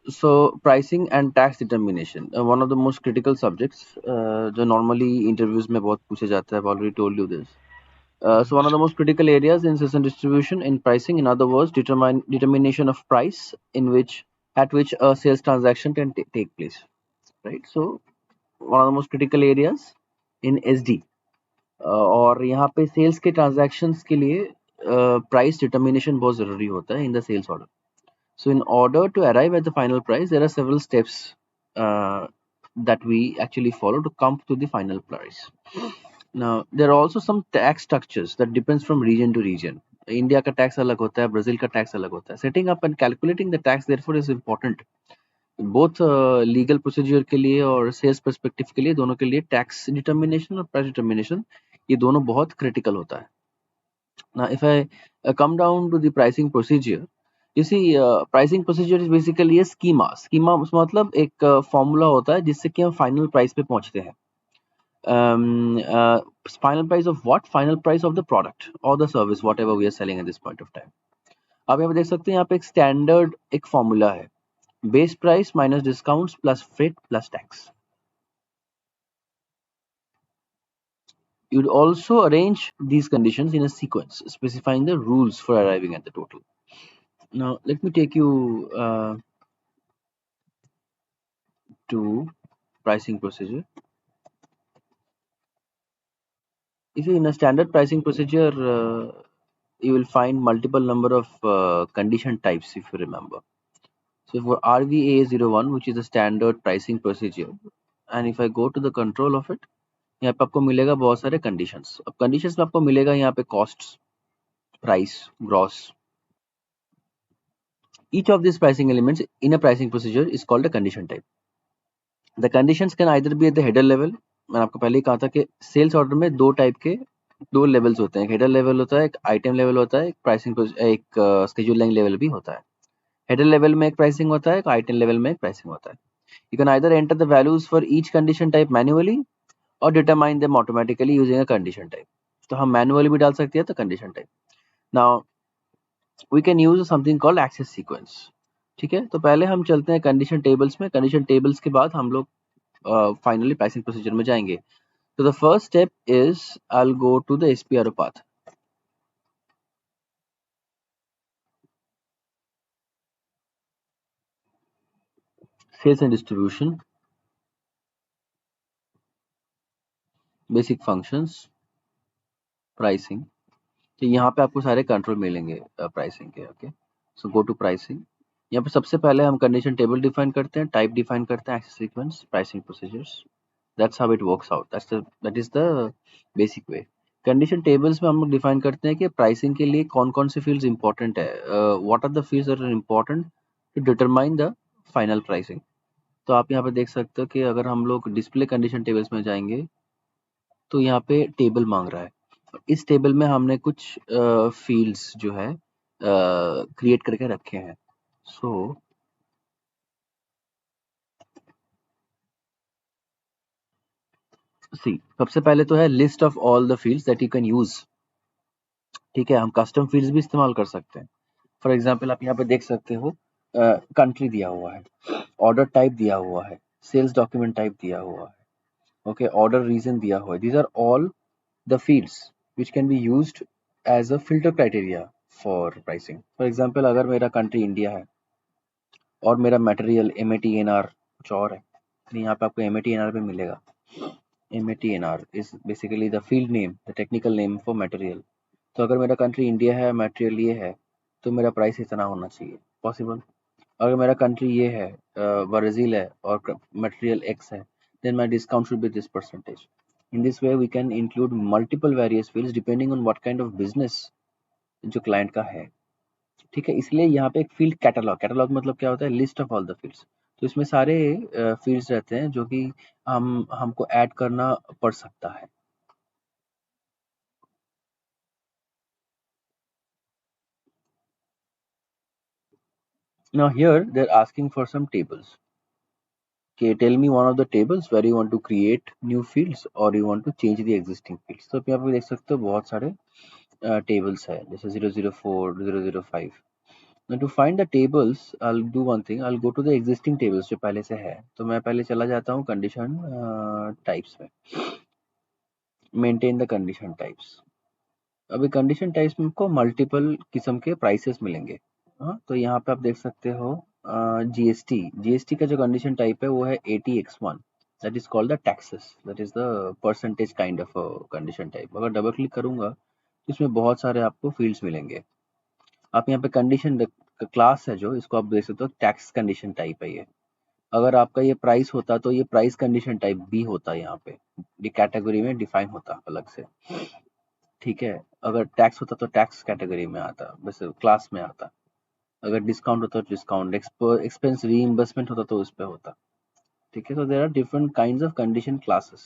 So pricing and tax determination, one of the most critical subjects, जो normally interviews में बहुत पूछे जाता है. I've already told you this. So one of the most critical areas in sales and distribution in pricing, in other words, determination of price at which a sales transaction can take place, right? So one of the most critical areas in SD, और यहाँ पे sales के transactions के लिए price determination बहुत जरूरी होता है in the sales order. So in order to arrive at the final price, there are several steps that we actually follow to come to the final price. Now there are also some tax structures that depends from region to region. India का tax अलग होता है, Brazil का tax अलग होता है. Setting up and calculating the tax therefore is important. Both legal procedure के लिए और sales perspective के लिए, दोनों के लिए tax determination और price determination ये दोनों बहुत critical होता है. Now if I come down to the pricing procedure, you see pricing procedure is basically a schema मतलब एक formula होता है जिससे कि हम final price पे पहुंचते हैं. Final price of what? Final price of the product or the service whatever we are selling at this point of time. आप यहाँ पे देख सकते हैं, यहाँ पे एक standard एक formula है, base price minus discounts plus freight plus tax. You'd also arrange these conditions in a sequence specifying the rules for arriving at the total. Now let me take you to pricing procedure. If you in a standard pricing procedure, you will find multiple number of condition types if you remember. So for RVA01, which is a standard pricing procedure, and if I go to the control of it, यहाँ पे आपको मिलेगा बहुत सारे conditions. अब conditions में आपको मिलेगा यहाँ पे costs, price, gross. Each of these pricing elements in a pricing procedure is called a condition type. The conditions can either be at the header level. मैंने आपको पहले ही कहा था कि सेल्स ऑर्डर में दो टाइप के दो लेवल्स होते हैं, एक हेडर लेवल होता है, एक आइटम लेवल होता है, एक प्राइसिंग एक स्केड्यूलिंग लेवल भी होता है. हेडर लेवल में एक प्राइसिंग होता है, एक आइटम लेवल में एक प्राइसिंग होता है. You can either enter the values for each condition type manually और determine them automatically using a condition type. तो हम मैन्युअली भी डाल सकते हैं तो condition type. Now we can use something called access sequence. ठीक है, तो पहले हम चलते हैं कंडीशन टेबल्स में. कंडीशन टेबल्स के बाद हम लोग फाइनली प्राइसिंग प्रोसीजर में जाएंगे. So the first step is I'll go to the SPRO path. Sales and distribution, basic functions, pricing. तो यहाँ पे आपको सारे कंट्रोल मिलेंगे प्राइसिंग के. Okay, so go to pricing. यहाँ पे सबसे पहले हम कंडीशन टेबल डिफाइन करते हैं, टाइप डिफाइन करते हैं, access sequence, pricing procedures. That's how it works out. That is the basic way. Condition tables में हम लोग डिफाइन करते हैं कि प्राइसिंग के लिए कौन कौन से फील्ड्स इंपॉर्टेंट है, what are the fields that are important to determine the final pricing. तो आप यहाँ पे देख सकते हो कि अगर हम लोग डिस्प्ले कंडीशन टेबल्स में जाएंगे तो यहाँ पे टेबल मांग रहा है. इस टेबल में हमने कुछ फील्ड्स जो है क्रिएट करके रखे हैं. सो सी, सबसे पहले तो है list of all the fields that you can use. ठीक है, हम कस्टम फील्ड्स भी इस्तेमाल कर सकते हैं. फॉर एग्जांपल आप यहाँ पे देख सकते हो कंट्री दिया हुआ है, ऑर्डर टाइप दिया हुआ है, सेल्स डॉक्यूमेंट टाइप दिया हुआ है, ओके, ऑर्डर रीजन दिया हुआ है. These are all the fields which can be used as a filter criteria for pricing. For example, अगर मेरा कंट्री इंडिया है और मेरा मटेरियल MATNR कुछ और है, तो यहाँ पे आपको MATNR पे मिलेगा. MATNR is basically the field name, the technical name for material. तो अगर मेरा कंट्री इंडिया है, मटेरियल ये है, तो मेरा प्राइस इतना होना चाहिए, पॉसिबल. अगर मेरा कंट्री ये है, ब्राज़ील है और मटेरियल X है, then my discount should be this percentage. In this way we can include multiple various fields depending on what kind of business जो क्लाइंट का है. ठीक है, इसलिए यहाँ पे एक फील्ड कैटलॉग मतलब क्या होता है, list of all the fields. तो इसमें सारे फील्ड्स रहते हैं जो कि हमको ऐड करना पड़ सकता है. Now here they're asking for some tables. Okay, tell me one of the tables where you want to create new fields or you want to change the existing fields. तो यहाँ पे देख सकते हो बहुत सारे tables है, जैसे 004, 005. Now to find the tables, I'll do one thing. I'll go to the existing tables जो पहले से है. तो मैं पहले चला जाता हूँ condition types में. Maintain the condition types. अभी condition types में आपको multiple किस्म के prices मिलेंगे. हाँ, तो यहाँ पे आप देख सकते हो GST का जो condition type है वो है 80x1. That is called the taxes. That is the percentage kind of a condition type. अगर डबल क्लिक करूंगा तो इसमें बहुत सारे आपको fields मिलेंगे. आप यहाँ पे कंडीशन क्लास है जो इसको आप देख सकते हो टैक्स कंडीशन टाइप है ये. अगर आपका ये प्राइस होता तो ये प्राइस कंडीशन टाइप भी होता यहाँ पे, ये कैटेगरी में डिफाइन होता अलग से. ठीक है, अगर टैक्स होता तो टैक्स कैटेगरी में आता, वैसे क्लास में आता. अगर डिस्काउंट होता तो डिस्काउंट, एक्सपेंस रीइंबर्समेंट होता तो उस पे होता. ठीक है, तो there are different kinds of condition classes.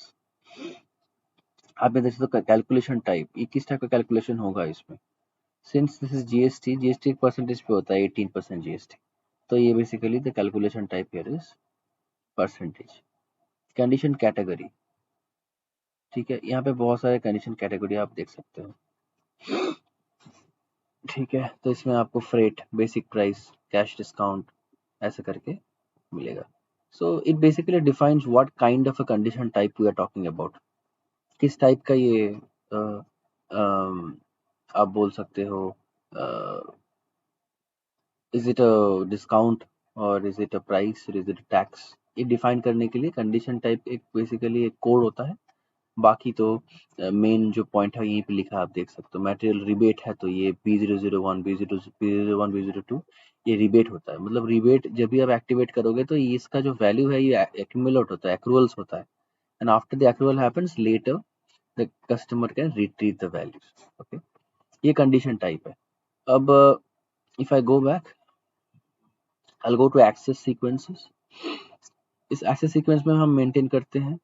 आप ये देख सकते हो कैलकुलेशन टाइप, ये किस टाइप का कैलकुलेशन होगा इसमें. Since this is GST percentage पे होता है 18% जीएसटी. तो ये basically the calculation type here is percentage. Condition category. ठीक है, यहाँ पे बहुत सारे कंडीशन कैटेगरी आप देख सकते हो. ठीक है, तो इसमें आपको freight, basic price, cash discount ऐसे करके मिलेगा. So it basically defines what kind of a condition type we are talking about. किस टाइप का ये आप बोल सकते हो, is it a discount or is it a price or is it tax. ये डिफाइन करने के लिए कंडीशन टाइप एक बेसिकली एक कोड होता है. बाकी तो मेन जो पॉइंट है यहीं पे लिखा है, आप देख सकते हो. मटेरियल रिबेट है तो ये B001 B001 B02 ये रिबेट होता है. मतलब रिबेट जब भी आप एक्टिवेट करोगे तो ये इसका जो वैल्यू है ये एक्यूमुलेट होता है, एक्रूअल्स होता है. And after the accrual happens later the customer can retrieve the values. Okay, ये कंडीशन टाइप है. अब if I go back, I will go to access sequences. इस एक्सेस सीक्वेंस में हम मेंटेन करते हैं,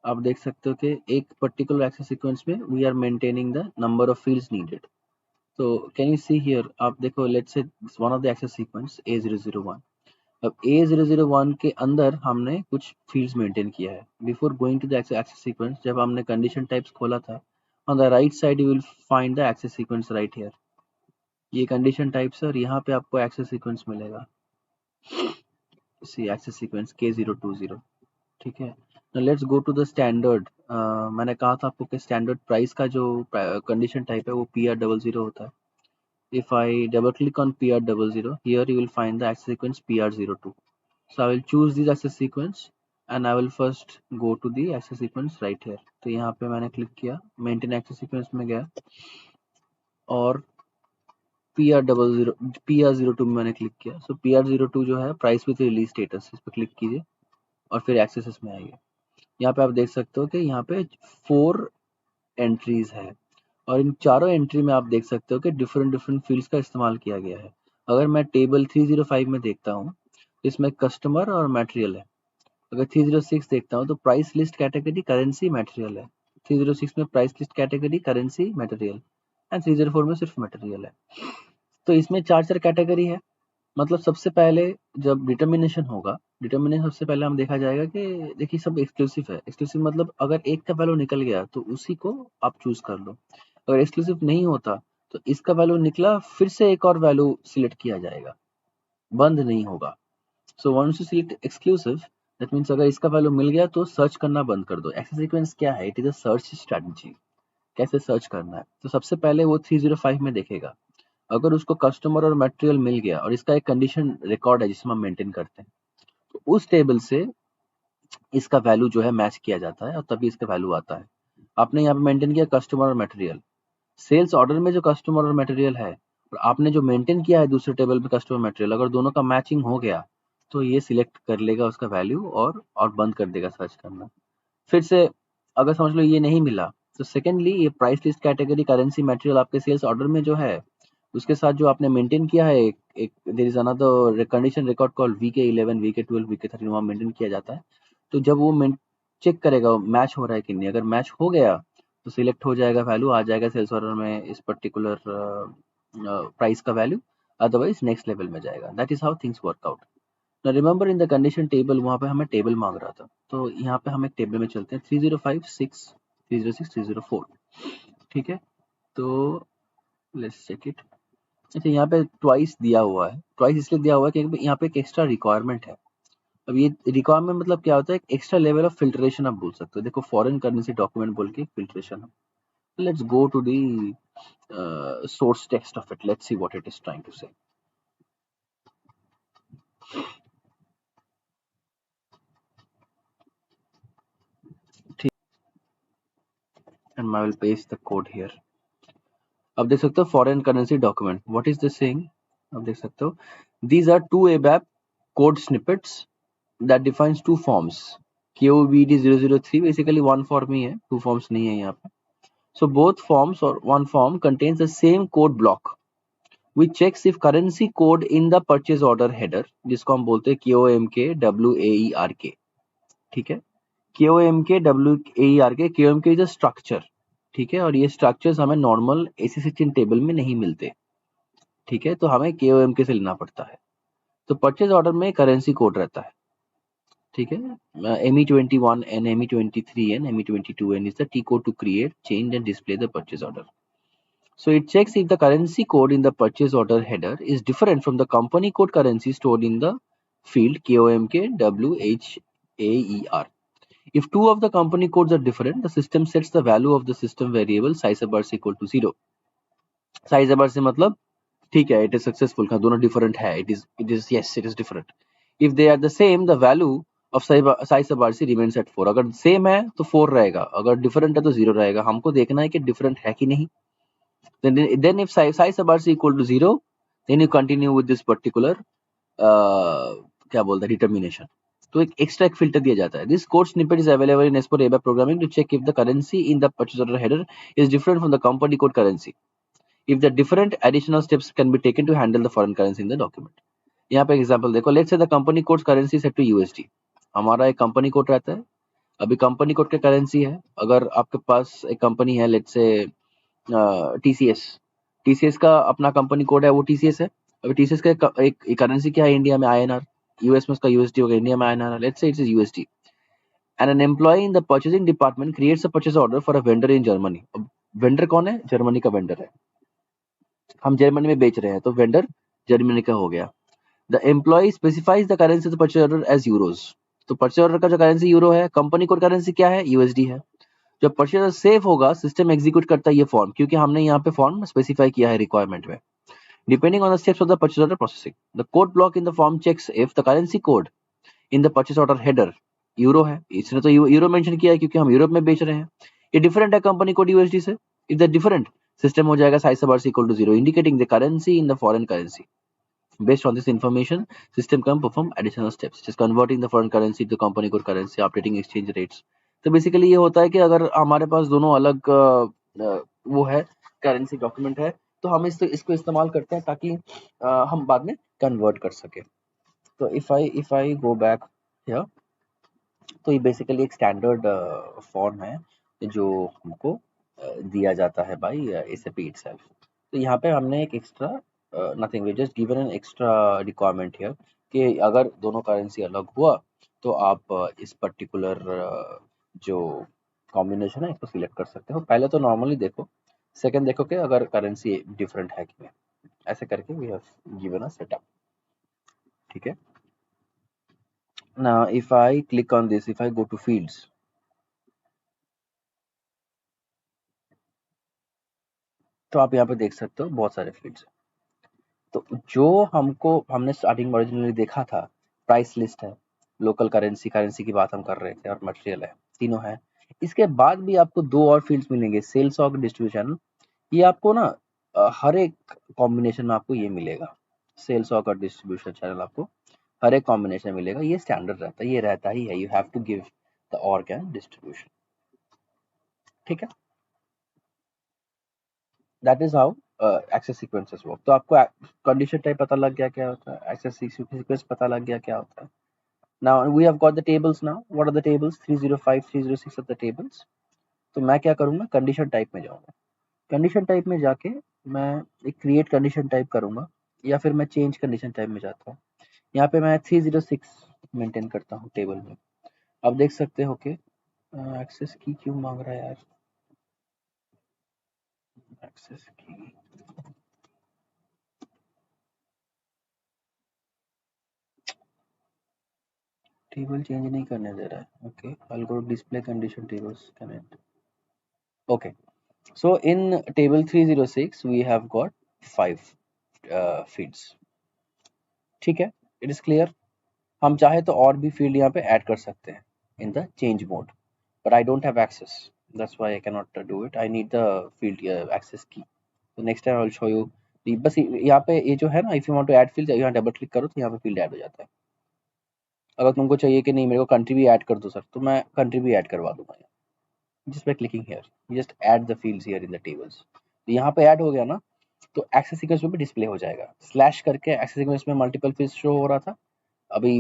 आप देख सकते हो कि एक पर्टिकुलर एक्सेस सीक्वेंस में we are maintaining the number of fields needed. तो कैन यू सी हियर, आप देखो let's say one of the access sequence A001. अब A001 के अंदर हमने कुछ फील्ड्स मेंटेन किया है. Before going to the access sequence, जब हमने कंडीशन टाइप्स खोला था, on the right side you will find the access sequence right here. ये कंडीशन टाइप्स है और यहाँ पे आपको एक्सेस सीक्वेंस मिलेगा. See access sequence K020. ठीक है, let's go to the standard. मैंने कहा था आपको कि स्टैंडर्ड प्राइस का जो कंडीशन टाइप है वो PR00 होता है. If I double click on PR00, here you will find the access sequence PR02. So I will choose this access sequence and I will first go to the access sequence right here. तो यहाँ पे मैंने click किया, maintain access sequence में गया और PR02 में मैंने क्लिक किया. सो PR02 जो है प्राइस विथ रिलीज स्टेटस, इस पर क्लिक कीजिए और फिर एक्सेस में आइए. यहाँ पे आप देख सकते हो कि यहाँ पे 4 एंट्रीज है और इन चारों एंट्री में आप देख सकते हो कि डिफरेंट डिफरेंट फील्ड्स का इस्तेमाल किया गया है. अगर मैं टेबल 305 में देखता हूँ, इसमें कस्टमर और मटेरियल है. अगर 306 देखता हूँ तो price list category currency material है. 306 में price list category currency material and 304 में सिर्फ मटेरियल है. तो इसमें चार चार कैटेगरी है. मतलब सबसे पहले जब डिटर्मिनेशन होगा, डिटर्मिनेशन सबसे पहले हम देखा जाएगा कि देखिए सब एक्सक्लूसिव है. एक्सक्लूसिव मतलब अगर एक का वैल्यू निकल गया तो उसी को आप चूज कर लो. अगर एक्सक्लूसिव नहीं होता तो इसका वैल्यू निकला फिर से एक और वैल्यू सिलेक्ट किया जाएगा, बंद नहीं होगा. So once you select exclusive, that means अगर इसका वैल्यू मिल गया तो सर्च करना बंद कर दो. एक्सेस सीक्वेंस क्या है? It is a search strategy. कैसे सर्च करना है? तो सबसे पहले वो 305 में देखेगा. अगर उसको कस्टमर और मटेरियल मिल गया और इसका एक कंडीशन रिकॉर्ड है जिसमें हम मेंटेन करते हैं, तो उस टेबल से इसका वैल्यू जो है मैच किया जाता है और तभी इसका वैल्यू आता है. आपने यहाँ पे मेंटेन किया कस्टमर और मटेरियल. सेल्स ऑर्डर में जो कस्टमर और मटेरियल है और आपने जो मेंटेन किया है दूसरे टेबल पे कस्टमर मटेरियल, अगर दोनों का मैचिंग हो गया तो ये सिलेक्ट कर लेगा उसका वैल्यू और बंद कर देगा सर्च करना. फिर से अगर समझ लो ये नहीं मिला तो सेकेंडली ये price list category currency material आपके सेल्स ऑर्डर में जो है उसके साथ जो आपने मेंटेन किया है, एक there is another condition record called VK11 VK12 VK13 वहाँ मेंटेन किया जाता है. तो जब वो चेक करेगा मैच हो रहा है कि नहीं, अगर मैच हो गया तो सिलेक्ट हो जाएगा, वैल्यू आ जाएगा सेल्स ऑर्डर में इस पर्टिकुलर प्राइस का वैल्यू, अदरवाइज नेक्स्ट लेवल में जाएगा. That is how things work out. Now remember in the condition table वहाँ पे हमें टेबल मांग रहा था, तो यहाँ पे हम एक टेबल में चलते हैं 305 6 306 304. ठीक है, तो लेट्स चेक इट. अच्छा, यहाँ पे ट्वाइस दिया हुआ है, ट्वाइस इसलिए दिया हुआ है क्योंकि यहाँ पे एक एक्स्ट्रा रिक्वायरमेंट है। अब ये रिक्वायरमेंट मतलब क्या होता है, एक्स्ट्रा लेवल ऑफ फिल्ट्रेशन आप बोल सकते हो। देखो फॉरेन करेंसी डॉक्यूमेंट बोल के filtration, let's go to the source text of it, let's see what it is trying to say. And I will paste the code here. अब देख सकते हो foreign currency document, what is this saying? अब देख सकते हो these are two ABAP code snippets that defines two forms. KOVD 003 basically one form ही है, two forms नहीं है यहाँ पे. So both forms or one form contains the same code block which checks if currency code in the purchase order header, जिसको हम बोलते हैं KOMK WAERK, ठीक है. KOMK WAERK, KOMK is a structure, ठीक है, और ये स्ट्रक्चर्स हमें नॉर्मल AC16 टेबल में नहीं मिलते, ठीक है, तो हमें KOMK से लेना पड़ता है. तो परचेज ऑर्डर में करेंसी कोड रहता है, ठीक है. ME21N, ME23N, ME22N is the T code to create, change and display the purchase order. So it checks if the currency code in the purchase order header is different from the company code currency stored in the field KOMK WHAER. If two of the company codes are different, the system sets the value of the system variable size bars equal to 0. Size bar से मतलब ठीक है, it is successful का दोनों different है, it is yes it is different. If they are the same, the value of size bar से remains at 4. अगर same है तो 4 रहेगा, अगर different है तो 0 रहेगा. हमको देखना है कि different है कि नहीं. Then if size bar is equal to 0, then you continue with this particular क्या बोलते हैं determination. तो एक एक्स्ट्रा एक फिल्टर दिया जाता है. This code snippet is available in SAP ABAP programming to check if the currency in the purchase order header is different from the company code currency. If the different additional steps can be taken to handle the foreign currency in the document. यहाँ पे example देखो, let's say the company code currency set to USD. हमारा एक company code रहता है, अभी company code का currency है. अगर आपके पास एक कंपनी है, लेट्स से TCS, TCS का अपना कंपनी कोड है, वो TCS है. अभी TCS का एक करेंसी क्या है इंडिया में, INR. यूएस में उसका USD होगा, इंडिया में INR. Let's say it is USD. And an employee in the purchasing department creates a purchase order for a vendor in Germany. अब वेंडर कौन है? जर्मनी का वेंडर है, हम जर्मनी में बेच रहे हैं, तो वेंडर जर्मनी का हो गया. The employ specifies the currency of the purchase order as euros. तो परचेज ऑर्डर का जो करेंसी यूरो है, कंपनी कोड करेंसी क्या है? USD है. जब परचेज ऑर्डर सेव होगा, सिस्टम एग्जीक्यूट करता है ये फॉर्म, क्योंकि हमने यहाँ पे फॉर्म स्पेसिफाई किया है रिक्वायरमेंट में. Depending on the steps of the purchase order processing, the code block in the form checks if the currency code in the purchase order header euro है. इसने तो यूरो मेंशन किया है क्योंकि हम यूरोप में बेच रहे हैं. ये डिफरेंट है कंपनी कोड USD से. इफ द डिफरेंट, सिस्टम हो जाएगा size bar equal to 0, indicating the currency in the foreign currency. Based on this information, system can perform additional steps, just converting the foreign currency to company code currency, updating exchange rates. तो basically ये होता है कि अगर हमारे पास दोनों अलग वो है, करेंसी डॉक्यूमेंट है, तो हम इसको इस्तेमाल करते हैं ताकि हम बाद में कन्वर्ट कर सके. तो if I go back here, तो ये बेसिकली एक स्टैंडर्ड फॉर्म है जो हमको दिया जाता है बाय SAP itself. तो यहाँ पे हमने एक extra nothing, we just given an extra requirement here कि अगर दोनों करेंसी अलग हुआ तो आप इस पर्टिकुलर जो कॉम्बिनेशन है इसको सिलेक्ट कर सकते हो. पहले तो नॉर्मली देखो, सेकंड देखो कि अगर करेंसी डिफरेंट है कि नहीं. ऐसे करके we have given a setup, ठीक है. Now if I click on this, if I go to fields, तो आप यहाँ पे देख सकते हो बहुत सारे फील्ड्स. तो जो हमने स्टार्टिंग में ओरिजिनली देखा था, प्राइस लिस्ट है, लोकल करेंसी, करेंसी की बात हम कर रहे थे, और मटेरियल है, तीनों है. इसके बाद भी आपको दो और फील्ड्स मिलेंगे, सेल्स और डिस्ट्रीब्यूशन. ये आपको ना हर एक कॉम्बिनेशन में आपको ये मिलेगा, सेल्स और डिस्ट्रीब्यूशन चैनल आपको हर एक कॉम्बिनेशन मिलेगा. ये स्टैंडर्ड रहता है, ये रहता ही है. You have to give the org and distribution, ठीक है. That is how access sequences work. तो आपको कंडीशन टाइप पता लग गया क्या होता है, एक्सेस सीक्वेंस पता लग गया क्या होता है. Now we have got the tables now. What are the tables? 305, 306 are the tables. तो मैं क्या करूँगा, कंडीशन टाइप में जाऊँगा. कंडीशन टाइप में जाके मैं एक क्रिएट कंडीशन टाइप करूँगा, या फिर मैं चेंज कंडीशन टाइप में जाता हूँ. यहाँ पे मैं 306 मेंटेन करता हूँ टेबल में. अब देख सकते हो कि एक्सेस की क्यों मांग रहा है यार, एक्सेस की. टेबल चेंज नहीं करने दे रहा है. Okay, I'll go to display condition tables connect. Okay, so in table 306 we have got 5 fields. ठीक है, it is clear. हम चाहे तो और भी फील्ड यहाँ पे ऐड कर सकते हैं in the change mode, but I don't have access. That's why I cannot do it. I need the field access key. So next time I will show you. बस यहाँ पे ये जो है ना, if you want to add field, यहाँ double click करो तो यहाँ पे फील्ड ऐड हो जाता है. अगर तुमको चाहिए कि नहीं मेरे को कंट्री भी ऐड कर दो सर, तो मैं कंट्री भी ऐड करवा दूंगा यहाँ. Just by clicking here, you just add the fields here in the tables. तो यहाँ पे ऐड हो गया ना, तो एक्सेस सीक्वेंस में भी डिस्प्ले हो जाएगा. स्लैश करके एक्सेस सीक्वेंस में मल्टीपल फील्ड्स शो हो रहा था. अभी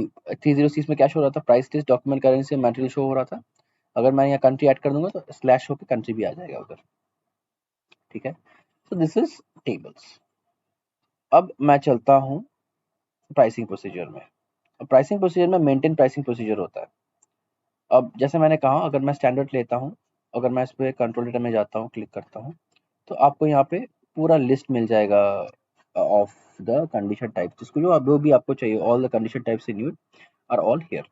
306 में क्या शो हो रहा था? Price list, document, currency, material show हो रहा था. अगर मैं यहाँ कंट्री ऐड कर दूंगा तो स्लैश होकर कंट्री भी आ जाएगा उधर. ठीक है, सो दिस इज टेबल्स. अब मैं चलता हूँ प्राइसिंग प्रोसीजर में. प्राइसिंग प्रोसीजर में मेंटेन प्राइसिंग प्रोसीजर होता है. अब जैसे मैंने कहा, अगर मैं स्टैंडर्ड लेता हूँ, अगर मैं इस पे कंट्रोल डेटा में जाता हूँ, क्लिक करता हूँ, तो आपको यहाँ पे पूरा लिस्ट मिल जाएगा ऑफ द कंडीशन टाइप, जिसको जो भी आपको चाहिए. All the condition types in use are all here.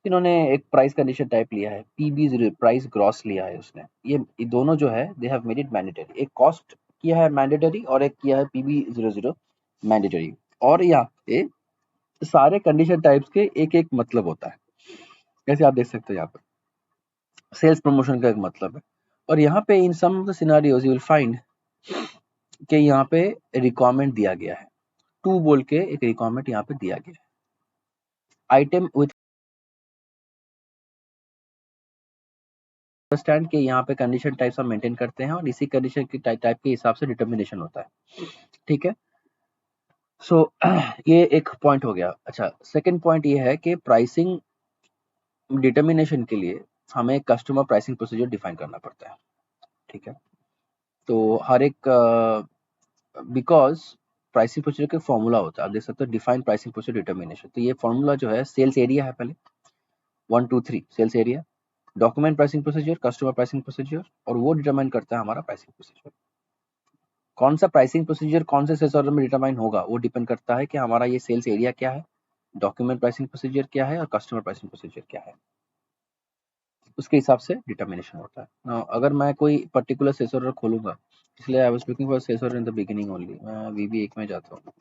इन्होंने एक प्राइस कंडीशन टाइप लिया है, PB0 प्राइस ग्रॉस लिया है उसने. ये दोनों जो है they have made it mandatory. एक कॉस्ट किया है मैंडेटरी और एक किया है PB00 मैंडेटरी. और यहाँ पे सारे कंडीशन टाइप्स के एक एक मतलब होता है. जैसे आप देख सकते हो यहाँ पर सेल्स प्रमोशन का एक मतलब है. और यहाँ पे in some of the scenarios you will find कि यहाँ पे रिक्वायरमेंट दिया गया है. टू बोल के एक रिक्वायरमेंट यहाँ पे दिया गया है. आइटम विथ अंडरस्टैंड कि यहाँ पे कंडीशन टाइप्स हम मेंटेन करते हैं और इसी कंडीशन की टाइप के हिसाब से डिटर्मिनेशन होता है. ठीक है, सो ये एक पॉइंट हो गया. अच्छा, सेकंड पॉइंट ये है कि प्राइसिंग डिटर्मिनेशन के लिए हमें कस्टमर प्राइसिंग प्रोसीजर डिफाइन करना पड़ता है. ठीक है, तो हर एक बिकॉज प्राइसिंग प्रोसीजर का फॉर्मूला होता है. आप देख सकते हो डिफाइन प्राइसिंग प्रोसीजर डिटर्मिनेशन. तो ये फॉर्मूला जो है सेल्स एरिया है, पहले 1 2 3 sales area, document pricing procedure, customer pricing procedure, और वो डिटरमाइन करता है हमारा प्राइसिंग प्रोसीजर. कौन सा प्राइसिंग प्रोसीजर कौन से सेल्स ऑर्डर में डिटरमाइन होगा वो डिपेंड करता है कि हमारा ये सेल्स एरिया क्या है, डॉक्यूमेंट प्राइसिंग प्रोसीजर क्या है और कस्टमर प्राइसिंग प्रोसीजर क्या है. उसके हिसाब से डिटर्मिनेशन होता है. Now, अगर मैं कोई पर्टिकुलर सेल्स ऑर्डर खोलूंगा, इसलिए I was looking for sales order in the beginning only. मैं VB1 में जाता हूँ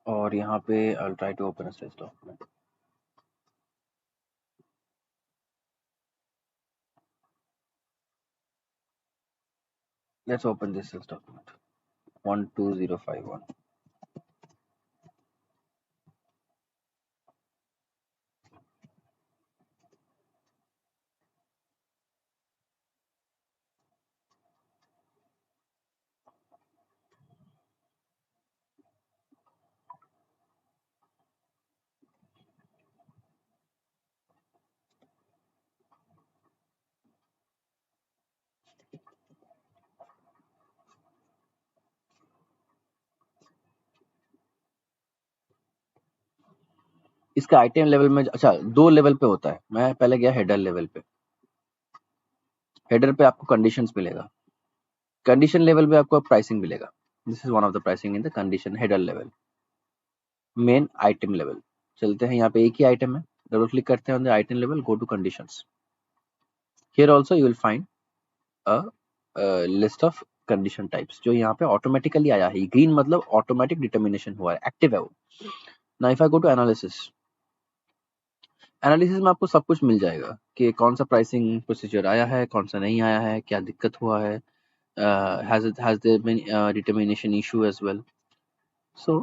और यहाँ पे I will try to open a sales document. Let's open this sales document 12051. इसका आइटम लेवल में, अच्छा, 2 लेवल पे होता है. मैं पहले गया हेडर लेवल पे. हेडर पे आपको कंडीशंस मिलेगा, कंडीशन लेवल पे आपको प्राइसिंग मिलेगा. This is one of the pricing in the condition header level. Main item level चलते हैं. यहाँ पे एक ही आइटम है, डबल क्लिक करते हैं on the item level, go to conditions. Here also you will find a list of condition types जो यहाँ पे ऑटोमेटिकली आया है. ग्रीन मतलब ऑटोमेटिक डिटर्मिनेशन हुआ है, एक्टिव है वो. Now if I go to analysis, analysis में आपको सब कुछ मिल जाएगा कि कौन सा प्राइसिंग प्रोसीजर आया है, कौन सा नहीं आया है, क्या दिक्कत हुआ है, has there been determination issue as well. So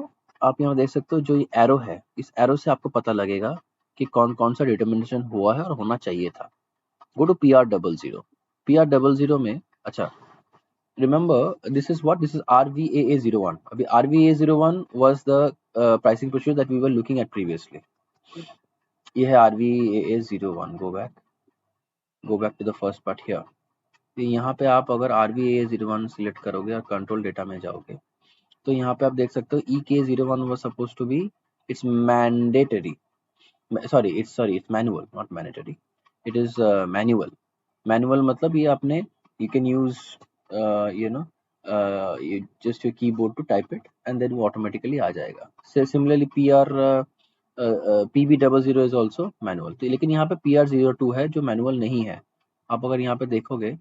आप यहाँ देख सकते हो जो ये एरो है, इस एरो से आपको पता लगेगा कि कौन कौन सा डिटर्मिनेशन हुआ है और होना चाहिए था. Go to PR00. PR00 में, अच्छा, remember this is what, this is RVAA01. अभी RVAA01 was the pricing procedure that we were looking at previously. ये है RVAA01. go back to the first part here. तो यहाँ पे आप अगर RVAA01 सिलेक्ट करोगे और कंट्रोल डेटा में जाओगे तो यहाँ पे आप देख सकते हो EK01 was supposed to be, it's mandatory, it's manual, not mandatory. It is manual. Manual मतलब ये आपने, you can use you know just your keyboard to type it and then वो ऑटोमेटिकली आ जाएगा. Similarly P R PB00 is also manual. तो लेकिन यहाँ पे PR02 है जो मैनुअल नहीं है. आप अगर यहाँ पे देखोगे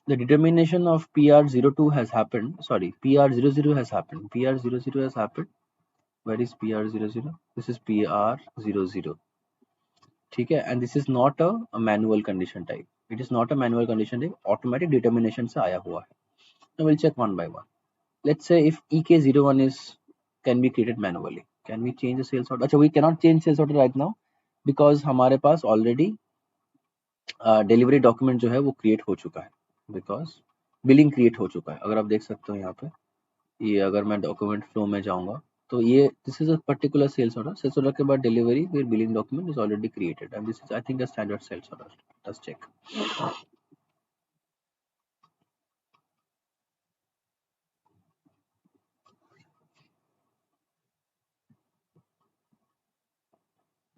the determination of PR02 has happened, sorry, PR00 has happened. PR00 has happened. Where is PR00? This is PR00. ठीक है, and this is not a manual condition type. It is not a manual condition type. Automatic determination से आया हुआ है. Now we'll check one by one. Let's say if EK01 is can be created manually. Can we change the sales order? अच्छा, we cannot change sales order right now because हमारे पास already delivery document जो है वो create हो चुका है. Because billing create हो चुका है. अगर आप देख सकते हो यहाँ पे, ये अगर मैं डॉक्यूमेंट फ्लो में जाऊंगा तो ये this is a particular sales order के बाद डिलीवरी फिर billing document is already created and this is I think a standard sales order. Let's check.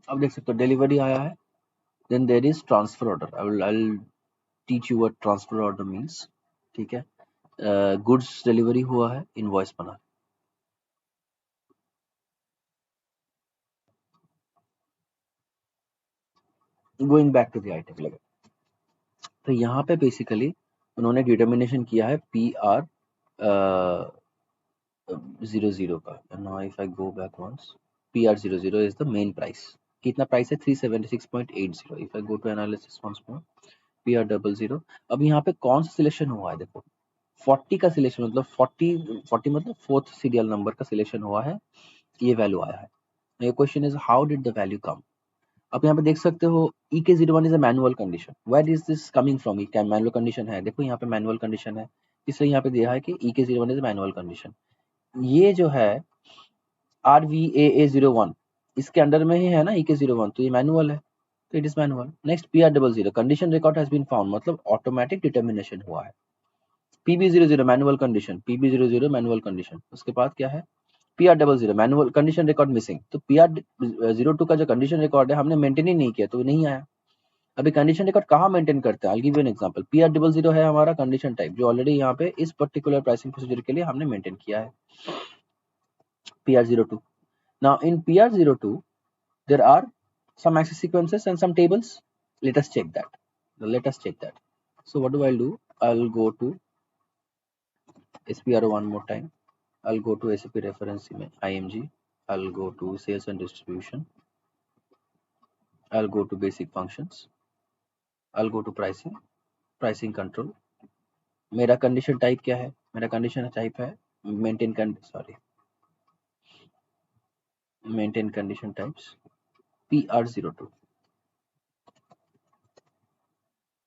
अब देख सकते हो डिलीवरी आया है. Then there is transfer order. I will teach you what transfer order means. ठीक है, goods delivery हुआ है, इनवॉइस बना. Going back to the item level, तो यहाँ पे बेसिकली उन्होंने डिटर्मिनेशन किया है PR 00 का. Now if I go back once, PR00 is the main price. कितना प्राइस है? 376.80. If I go to analysis once more, PR00. अब यहाँ पे कौन सा सिलेक्शन हुआ है? देखो 40 का सिलेक्शन, मतलब 40 मतलब फोर्थ सीरियल नंबर का सिलेक्शन हुआ है. ये वैल्यू आया है. ये question is how did the value come. आप यहाँ पे देख सकते हो EK01 is a manual condition. Where is this coming from? क्या मैनुअल कंडीशन है? देखो यहाँ पे मैनुअल कंडीशन है, इसलिए यहाँ पे दिया है कि EK01 इज मैनुअल कंडीशन. ये जो है RVAA01 इसके अंडर में ही है ना EK01, तो ये मैनुअल है, तो it is manual. Next PR00 condition record has been found, मतलब ऑटोमेटिक डिटर्मिनेशन हुआ है. PB00 manual condition, PB00 manual condition. उसके बाद क्या है? PR00 manual condition record missing. तो PR02 का जो कंडीशन रिकॉर्ड है हमने मेंटेन ही नहीं किया तो नहीं आया. अभी कंडीशन रिकॉर्ड कहाँ मेंटेन करते हैं? I'll give you an example. PR00 है हमारा कंडीशन टाइप जो ऑलरेडी यहाँ पे इस पर्टिकुलर प्राइसिंग प्रोसीजर के लिए हमने मेंटेन किया है. PR02. Now in PR02 there are some access sequences and some tables. Let us check that. So what do? I'll go to SPRO one more time. I'll go to SAP reference IMG. I'll go to sales and distribution. I'll go to basic functions. I'll go to pricing control. मेरा condition type क्या है? मेरा condition type है maintain condition types PR02.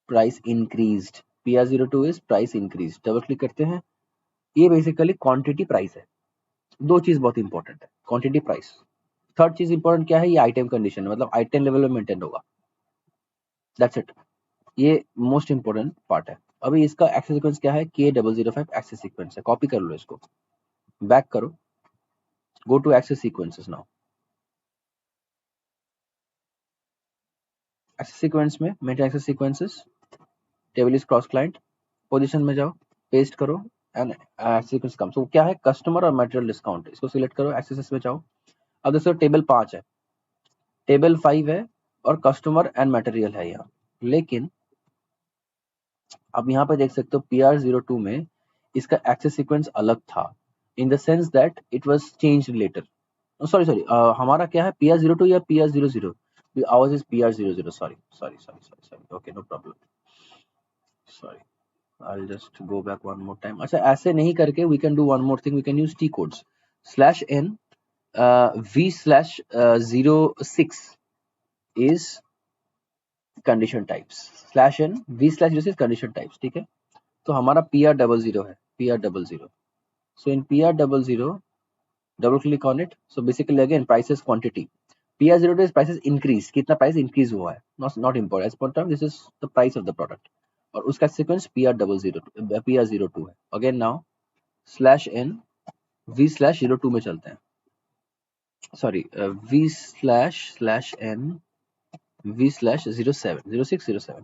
Price increased. PR02 is price increase. Double click करते हैं. ये basically quantity price है. दो चीज बहुत इंपॉर्टेंट है, क्वांटिटी प्राइस. थर्ड चीज इंपॉर्टेंट क्या है? ये आइटम कंडीशन, मतलब आइटम लेवल में मेंटेन होगा. That's it. ये मोस्ट इंपॉर्टेंट पार्ट है. अभी इसका एक्सेस सीक्वेंस क्या है? K005 एक्सेस सीक्वेंस है. कॉपी कर लो इसको, बैक करो, go to access sequences. Now access sequence में maintain access sequences, table is cross client, position में जाओ, पेस्ट करो एंड सीक्वेंस कम. तो क्या है? कस्टमर और मटेरियल डिस्काउंट. इसको सिलेक्ट करो, एक्सेस में जाओ. अब दोस्तों टेबल 5 है, टेबल 5 है और कस्टमर एंड मटेरियल है यहाँ. लेकिन अब यहाँ पे देख सकते हो PR02 में इसका एक्सेस सीक्वेंस अलग था, in the sense that it was changed later. Sorry हमारा क्या है? PR02 या PR00? आवाज is PR00. Sorry. Okay, no problem. Sorry, I'll just go back one more time. अच्छा, ऐसे नहीं करके we can do one more thing. We can use T codes. /n V/06 is condition types. /n V/06 condition types. ठीक है, तो हमारा PR00 है, PR00. So in PR00, double click on it. So basically again prices quantity. PR02 is prices increase. कितना price increase हुआ है? Not important. As per term, this is the price of the product. और उसका sequence PR02 है. Again now /n V/02 में चलते हैं. Sorry, V/n V/0607.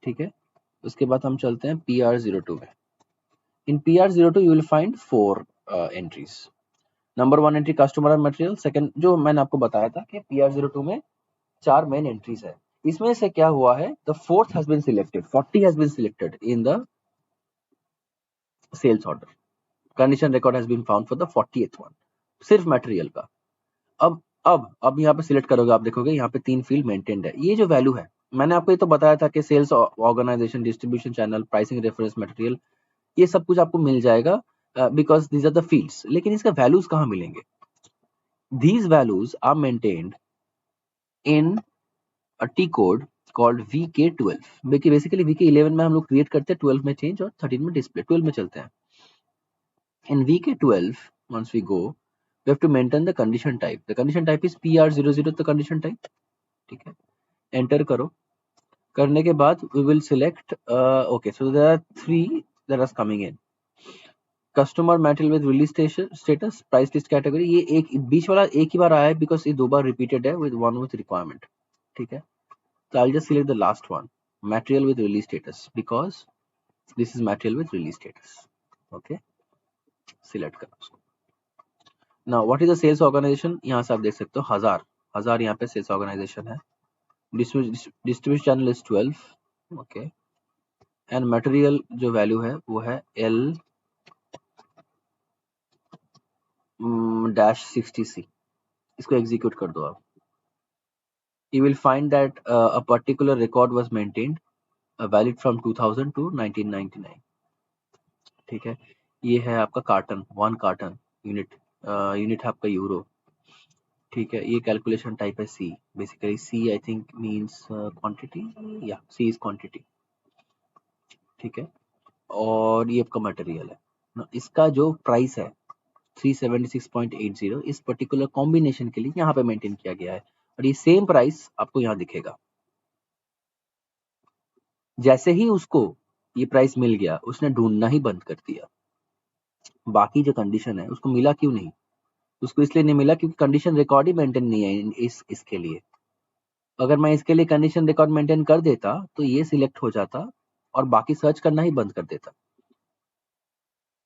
ठीक है, उसके बाद हम चलते हैं PR02 में. In PR02 you will find 4 entries. Number 1 entry customer and material, second जो मैंने आपको बताया था कि PR02 में 4 मेन एंट्रीज है, इसमें से क्या हुआ है, the fourth has been selected, 40 has been selected in the sales order, condition record has been found for the 40th one, सिर्फ मटेरियल का। अब यहाँ पे सिलेक्ट करोगे, आप देखोगे यहाँ पे 3 फील्ड मेंटेन्ड है। ये जो वैल्यू है, मैंने आपको ये तो बताया था कि sales organization, distribution channel, pricing, reference material, ये सब कुछ आपको मिल जाएगा because these are the fields. लेकिन इसका वैल्यूज कहाँ मिलेंगे? These values are maintained in a T code called VK12। Basically VK11 में हम लोग क्रिएट करते हैं, 12 में चेंज और 13 में डिस्प्ले, 12 में चलते हैं। In VK12 once we go, we have to maintain the condition type. The condition type is PR00 the condition type, ठीक है। एंटर करो, करने के बाद we will select okay, so there are 3 that are coming in, customer material with release status, price list category. ये एक बीच वाला एक ही बार आया है बिकॉज ये 2 बार रिपीटेड है विद वन विद रिक्वायरमेंट, ठीक है। तो I just select the last one, material with release status, because this is material with release status, okay. Select करो उसको। Now what is the sales organization, यहाँ से आप देख सकते हो 1000 यहाँ पे सेल्स ऑर्गेनाइजेशन है। Distribution channel is 12, okay. And material जो वैल्यू है वो है L-60C। इसको एग्जीक्यूट कर दो आप। You will find that a particular record was maintained valid from 2000 to 1999, ठीक है। ये है आपका कार्टन, 1 कार्टन यूनिट, यूनिट है आपका यूरो, ठीक है। ये कैलकुलेशन टाइप है C, basically C I think means quantity, या सी इज क्वांटिटी, ठीक है। और ये आपका मटेरियल है ना, इसका जो प्राइस है 376.80 इस पर्टिकुलर कॉम्बिनेशन के लिए यहाँ पे मेंटेन किया गया है, और ये सेम प्राइस आपको यहाँ दिखेगा। जैसे ही उसको ये प्राइस मिल गया, उसने ढूंढना ही बंद कर दिया। बाकी जो कंडीशन है उसको मिला क्यों नहीं? उसको इसलिए नहीं मिला क्योंकि कंडीशन रिकॉर्ड ही मेंटेन नहीं है इसके लिए। अगर मैं इसके लिए कंडीशन रिकॉर्ड मेंटेन कर देता तो ये सिलेक्ट हो जाता और बाकी सर्च करना ही बंद कर देता,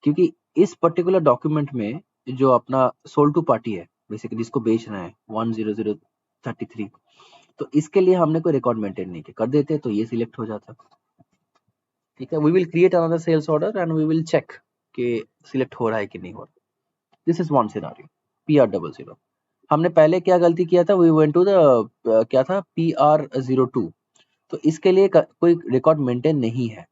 क्योंकि इस पर्टिकुलर डॉक्यूमेंट में जो अपना सोल्ड टू पार्टी है, बेसिकली जिसको बेच रहे हैं 10033, तो इसके लिए हमने कोई रिकॉर्ड मेंटेन नहीं किया, कर देते तो ये सिलेक्ट हो जाता, ठीक है। We will create another sales order and we will check कि सिलेक्ट हो रहा है कि नहीं हो रहा। This is one scenario, PR00। हमने पहले क्या गलती किया था, वी वेंट टू द क्या था, PR02। तो इसके लिए कोई रिकॉर्ड मेंटेन नहीं है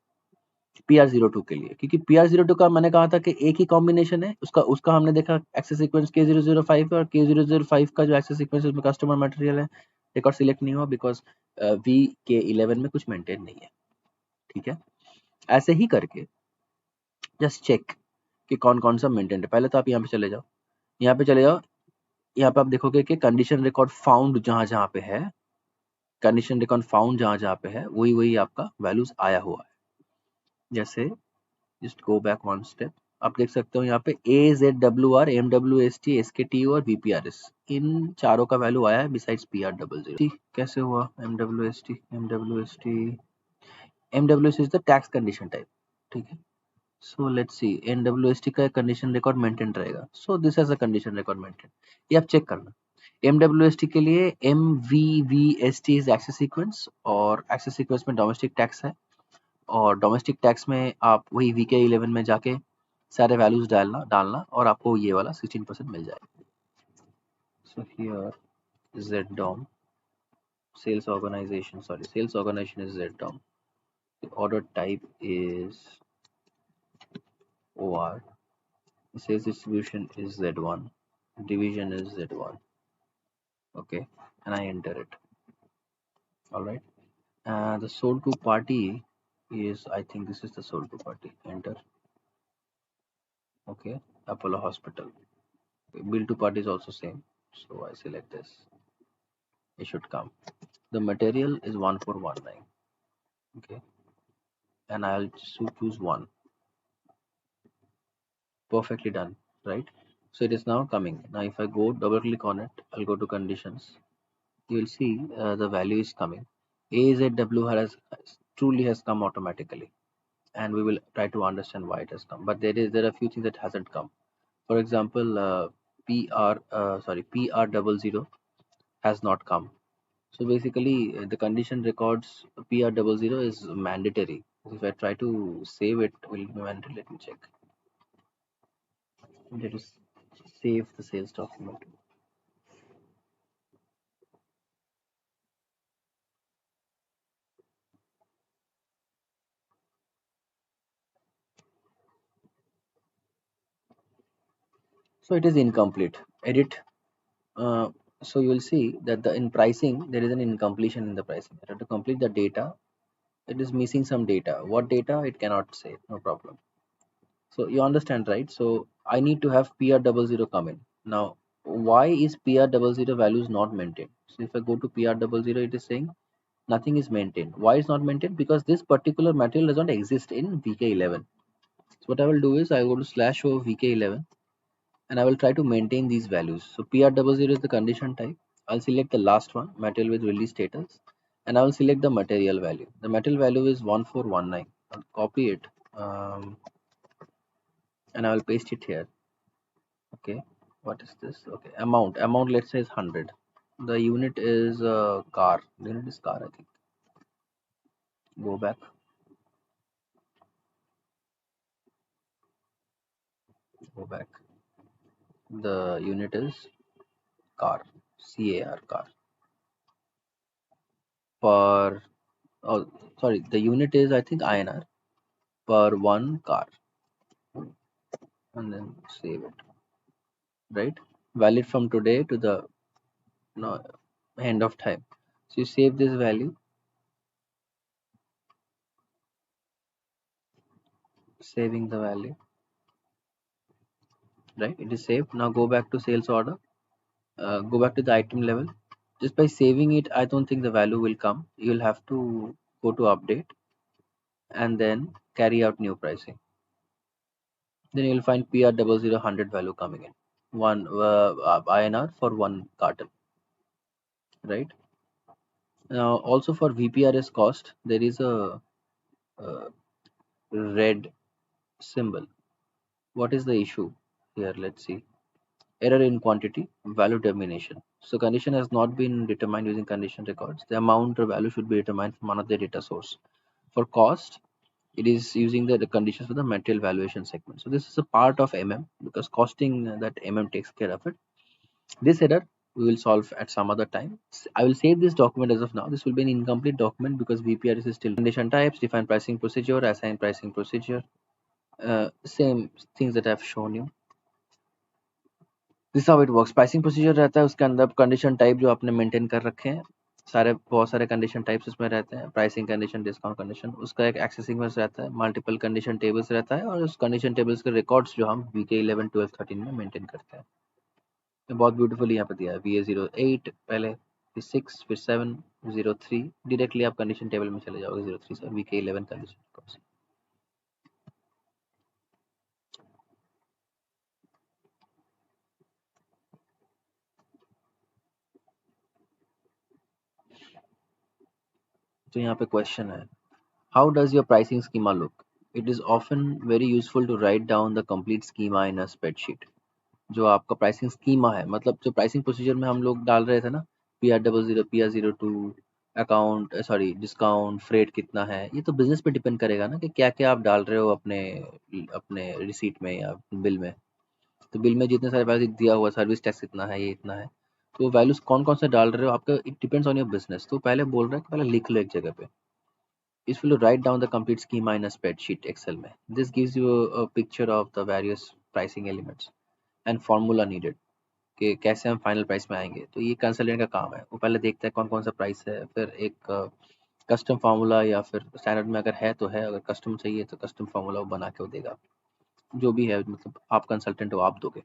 PR02 के लिए, क्योंकि PR02 का मैंने कहा था कि एक ही कॉम्बिनेशन है, उसका हमने देखा एक्सेस सीक्वेंस K005 और K005 का जो एक्सेस सीक्वेंस है उसमें कस्टमर मटेरियल है, रिकॉर्ड सिलेक्ट नहीं हुआ बिकॉज VK11 में कुछ मेंटेन नहीं है, ठीक है। ऐसे ही करके जस्ट चेक कि कौन कौन सा मेंटेन है। पहले तो आप यहाँ पे चले जाओ, यहाँ पे चले जाओ, यहाँ पे आप देखोगे कि कंडीशन रिकॉर्ड फाउंड जहां जहां पे है, कंडीशन रिकॉर्ड फाउंड जहां जहां पे है वही वही आपका वैल्यूज आया हुआ है। जैसे just go back one step, आप देख सकते हो यहाँ पे AZWR, MWST, SKTU और VPRS, इन चारों का वैल्यू आया है बिसाइड्स PR00। कैसे हुआ? MWST is the tax condition type, ठीक है। सो लेट्स सी, NWST का कंडीशन रिकॉर्ड मेंटेन रहेगा, so this as a condition record maintain. ये आप चेक करना। MWST के लिए MVVST इज एक्सेस सीक्वेंस, और एक्सेस सीक्वेंस में डोमेस्टिक टैक्स है, और डोमेस्टिक टैक्स में आप वही VK11 में जाके सारे वैल्यूज डालना और आपको ये वाला 16% मिल जाएगा। So here ZDOM, sales organization is ZDOM, the order type is OR, sales distribution is Z1, division is Z1, okay, and I enter it. All right, the sold to party is, I think this is the sold to party, enter, okay, Apollo Hospital. Bill to party is also same, so I select this, it should come. The material is 1419, okay, and I'll choose one. Perfectly done, right? So it is now coming. Now if I go double click on it, I'll go to conditions, you will see the value is coming. AZW truly has come automatically. and we will try to understand why it has come. But there are a few things that hasn't come. For example, PR double zero has not come. So basically, the condition records PR double zero is mandatory. If I try to save it, will be mandatory. Let me check. Let us save the sales document. So it is incomplete. Edit. Uh, so you will see that in pricing there is an incompletion in the pricing. You have to complete the data. It is missing some data. What data? It cannot say. No problem. So you understand, right? So I need to have PR double zero come in. Now, why is PR double zero values not maintained? So if I go to PR double zero, it is saying nothing is maintained. Why is not maintained? Because this particular material does not exist in VK11. So what I will do is I go to slash over VK11 and I will try to maintain these values. So PR double zero is the condition type. I'll select the last one, material with release status, and I will select the material value. The material value is 1419. I'll copy it, and I will paste it here. Okay, what is this? Okay, amount. Let's say is 100. The unit is car. The unit is car. I think. Go back. Go back. The unit is car. CAR car. Per oh sorry, the unit is I think INR per one car, and then save it. Right, valid from today to the no, end of time. So you save this value, saving the value. Right, it is saved. Now go back to sales order. Go back to the item level. Just by saving it, I don't think the value will come. You'll have to go to update and then carry out new pricing. Then you'll find PR double zero hundred value coming in. One INR for one carton. Right. Now also for VPRS cost, there is a red symbol. What is the issue here? Let's see. Error in quantity, value termination. So condition has not been determined using condition records. The amount or value should be determined from another data source. For cost, it is using the conditions for the material valuation segment. So this is a part of because costing that takes care of it. This error we will solve at some other time. I will save this document as of now. This will be an incomplete document because VPRS is still condition types, define pricing procedure, assign pricing procedure. Same things that I've shown you. This how it works pricing procedure रहता है उसके अंदर condition type जो आपने maintain कर रखे हैं सारे बहुत सारे कंडीशन टाइप्स उसमें रहते हैं प्राइसिंग कंडीशन डिस्काउंट कंडीशन उसका एक एक्सेसिंग में रहता है मल्टीपल कंडीशन टेबल्स रहता है और उस कंडीशन टेबल्स के रिकॉर्ड्स जो हम वीके 11 12 13 में मेंटेन करते हैं तो बहुत ब्यूटीफुली यहाँ पे दिया है VA08 पहले फिर 6 फिर 7 03 डायरेक्टली आप कंडीशन टेबल में चले जाओगे 03 से VK 11 कंडीशन। तो यहाँ पे क्वेश्चन है how does your pricing schema look? It is often very useful to write down the complete schema in a spreadsheet. जो आपका प्राइसिंग स्कीमा है मतलब जो प्राइसिंग प्रोसीजर में हम लोग डाल रहे थे ना PR double zero PR02 account sorry discount freight कितना है ये तो बिजनेस पे डिपेंड करेगा ना कि क्या क्या आप डाल रहे हो अपने अपने रिसीट में या बिल में। तो बिल में जितने सारे वैल्यू दिया हुआ सर्विस टैक्स इतना है ये इतना है तो वैल्यूज कौन कौन से डाल रहे हो आपका it depends on your business. तो पहले बोल रहा है कि पहले लिख लो एक जगह पे is will write down the complete schema in a spreadsheet Excel में. This gives you a picture of the various pricing elements and formula needed कि कैसे हम फाइनल प्राइस में आएंगे। तो ये कंसल्टेंट का काम है वो पहले देखता है कौन कौन सा प्राइस है फिर एक कस्टम फार्मूला या फिर स्टैंडर्ड में अगर है तो है अगर कस्टम चाहिए तो कस्टम फार्मूला वो बना के वो देगा जो भी है मतलब आप कंसल्टेंट हो आप दोगे।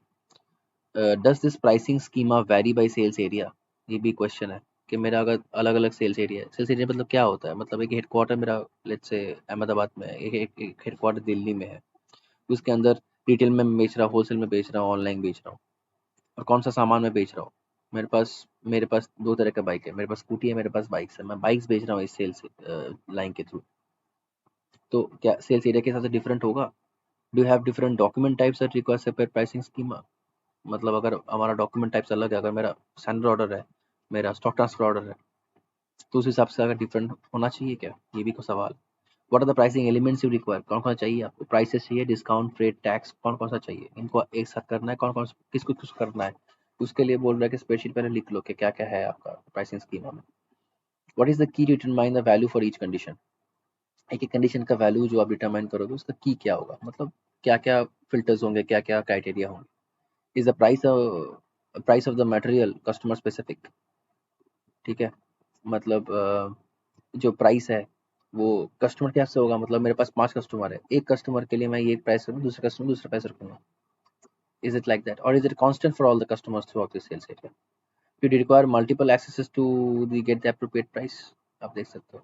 Does this pricing schema vary by sales area ये भी क्वेश्चन है कि मेरा अगर अलग अलग सेल्स एरिया है सेल्स एरिया मतलब क्या होता है मतलब एक हेडक्वार्टर मेरा लेट्स से अहमदाबाद में है एक हेडक्वार्टर दिल्ली में है उसके अंदर रिटेल में बेच रहा हूँ होलसेल में बेच रहा हूँ ऑनलाइन बेच रहा हूँ और कौन सा सामान मैं बेच रहा हूँ। मेरे पास दो तरह का बाइक है मेरे पास स्कूटी है मेरे पास बाइक्स है मैं बाइक्स बेच रहा हूँ इस सेल्स लाइन के थ्रू। तो क्या सेल्स एरिया के हिसाब से डिफरेंट होगा? Do have different document types that require separate pricing schema? मतलब अगर हमारा डॉक्यूमेंट टाइप्स अलग है, अगर मेरा सैंडल ऑर्डर है, मेरा स्टॉक ट्रांसफर ऑर्डर है, तो उस हिसाब से अगर डिफरेंट होना चाहिए क्या? ये भी कोई सवाल। What are the pricing elements you require? कौन कौन सा चाहिए आपको? प्राइसेस चाहिए, डिस्काउंट, फ्रेट, टैक्स, कौन कौन सा चाहिए? इनको एक साथ करना है, कौन कौन किसको कुछ करना है? उसके लिए बोल रहा है कि स्प्रेडशीट पहले लिख लो कि क्या क्या है आपका प्राइसिंग स्कीमा में। What is the key to determine the value for each condition? एक एक कंडीशन का वैल्यू जो आप डिटरमाइन करोगे उसका की क्या होगा, मतलब क्या क्या फिल्टर्स होंगे, क्या क्या क्राइटेरिया होंगे? Is the price of the material customer specific? ठीक है, मतलब जो प्राइस है वो कस्टमर के हिसाब से होगा। मतलब मेरे पास 5 कस्टमर है, एक कस्टमर के लिए मैं ये प्राइस रखूँ, दूसरे कस्टमर दूसरा प्राइस रखूंगा। Is it like that, or is it constant for all the customers throughout the sales area? Do you require multiple accesses to the get the appropriate price? आप देख सकते हो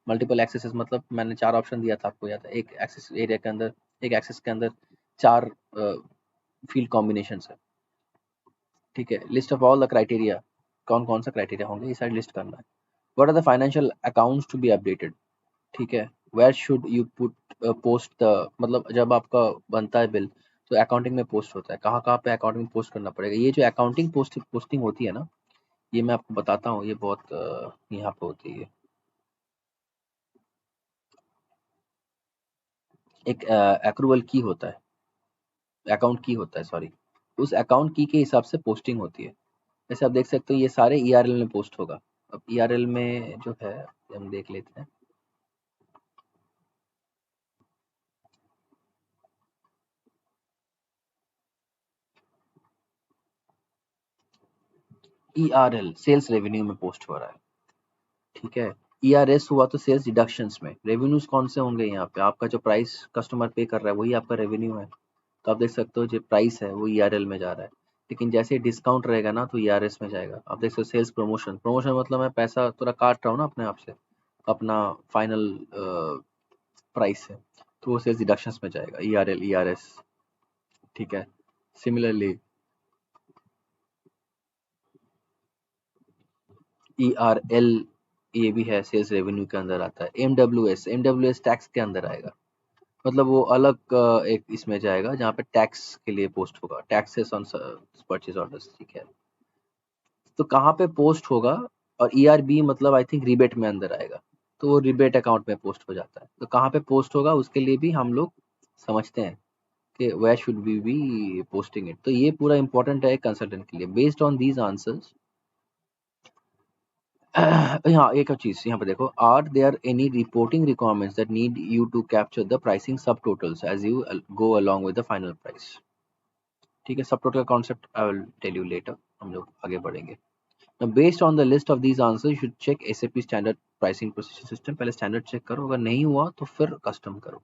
multiple axes मतलब मैंने 4 option दिया था आपको, याद है? एक एक्सेस एरिया के अंदर, एक एक्सेस के अंदर 4 फील्ड कॉम्बिनेशंस है। ठीक है, list of all the criteria, कौन कौन सा क्राइटेरिया होंगे ये सारी लिस्ट करना है। What are the financial accounts to be updated? ठीक है, where should you put post the, मतलब जब आपका बनता है बिल तो अकाउंटिंग में पोस्ट होता है, कहाँ कहाँ पे अकाउंटिंग पोस्ट करना पड़ेगा? ये जो अकाउंटिंग पोस्टिंग होती है ना, ये मैं आपको बताता हूँ, ये बहुत यहाँ पे होती है। एक एक्रूवल की होता है, अकाउंट की होता है, सॉरी, उस अकाउंट की के हिसाब से पोस्टिंग होती है। जैसे आप देख सकते हो ये सारे ईआरएल में पोस्ट होगा। अब ईआरएल में जो है हम देख लेते हैं। ईआरएल सेल्स रेवेन्यू में पोस्ट हो रहा है। ठीक है, ईआरएस हुआ तो सेल्स डिडक्शंस में। रेवेन्यूज कौन से होंगे यहाँ पे? आपका जो प्राइस कस्टमर पे कर रहा है वही आपका रेवेन्यू है। तो आप देख सकते हो जो प्राइस है वो ईआरएल में जा रहा है, लेकिन जैसे डिस्काउंट रहेगा ना तो ईआरएस में जाएगा। आप देख सकते हो सेल्स प्रमोशन, प्रमोशन मतलब मैं पैसा थोड़ा काट रहा हूँ ना अपने आप से, अपना फाइनल प्राइस है, तो वो सेल्स डिडक्शंस में जाएगा, ईआरएल ईआरएस। ठीक है, सिमिलरली ईआरएल ये भी है, सेल्स रेवेन्यू के अंदर आता है। एमडब्ल्यूएस टैक्स के अंदर आएगा, मतलब वो अलग एक इसमें जाएगा जहाँ पे टैक्स के लिए पोस्ट होगा, टैक्सेस ऑन परचेज ऑर्डर्स। ठीक है, तो कहाँ पे पोस्ट होगा? और ईआरबी मतलब आई थिंक रिबेट में अंदर आएगा, तो वो रिबेट अकाउंट में पोस्ट हो जाता है। तो कहाँ पे पोस्ट होगा उसके लिए भी हम लोग समझते हैं कि where should we be posting it. तो ये पूरा इंपॉर्टेंट है कंसल्टेंट के लिए। बेस्ड ऑन दीज आंसर्स हाँ, एक और चीज यहाँ पे देखो, are there any reporting requirements that need you to capture the pricing subtotals as you go along with the final price? ठीक है, subtotal concept I will tell you later, हम लोग आगे बढ़ेंगे। Now, based on the list of these answers, you should check SAP standard pricing procedure system. पहले standard check करो, अगर नहीं हुआ तो फिर custom करो।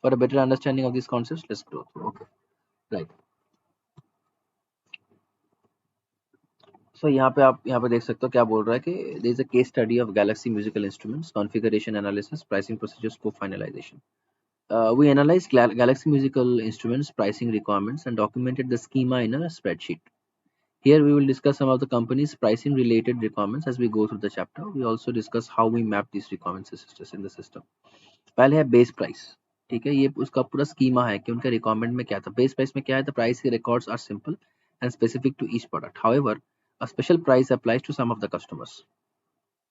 For a better understanding of these concepts, let's go through. Okay, right. So यहाँ पे आप यहाँ पे देख सकते हो क्या बोल रहा है कि there is a case study of Galaxy musical instruments, configuration analysis, pricing procedures, scope finalization. We analyzed Galaxy musical instruments pricing requirements and documented the schema in a spreadsheet. Here we will discuss some of the company's pricing related requirements as we go through the chapter. We also discuss how we map these requirements in the system. पहले है base price. ठीक है, ये उसका पूरा schema है कि उनका रिक्वायरमेंट में क्या था। बेस प्राइस में क्या है? द प्राइस के records are simple and specific to each product, however a special price applies to some of the customers.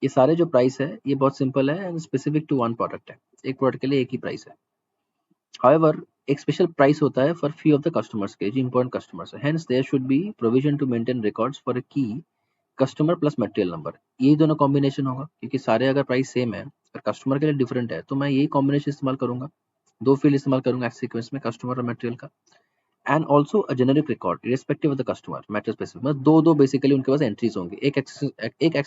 ये सारे जो प्राइस है ये बहुत सिंपल है and specific to one product है, एक प्रोडक्ट के लिए एक ही प्राइस है। हाउएवर एक स्पेशल प्राइस होता है for few of the customers के, जो इंपॉर्टेंट कस्टमर्स है। Hence there should be provision to maintain records for a की कस्टमर प्लस मटेरियल नंबर। यही दोनों कॉम्बिनेशन होगा, क्योंकि सारे अगर प्राइस सेम है और कस्टमर के लिए डिफरेंट है तो मैं यही कॉम्बिनेशन इस्तेमाल करूंगा। दो फील्ड इस्तेमाल करूंगा एक्स सीक्वेंस में, कस्टमर और मटेरियल का। And also a generic record respective of the customer matter specific, मतलब दो दो बेसिकली उनके पास एंट्रीज होंगे। एक एक्स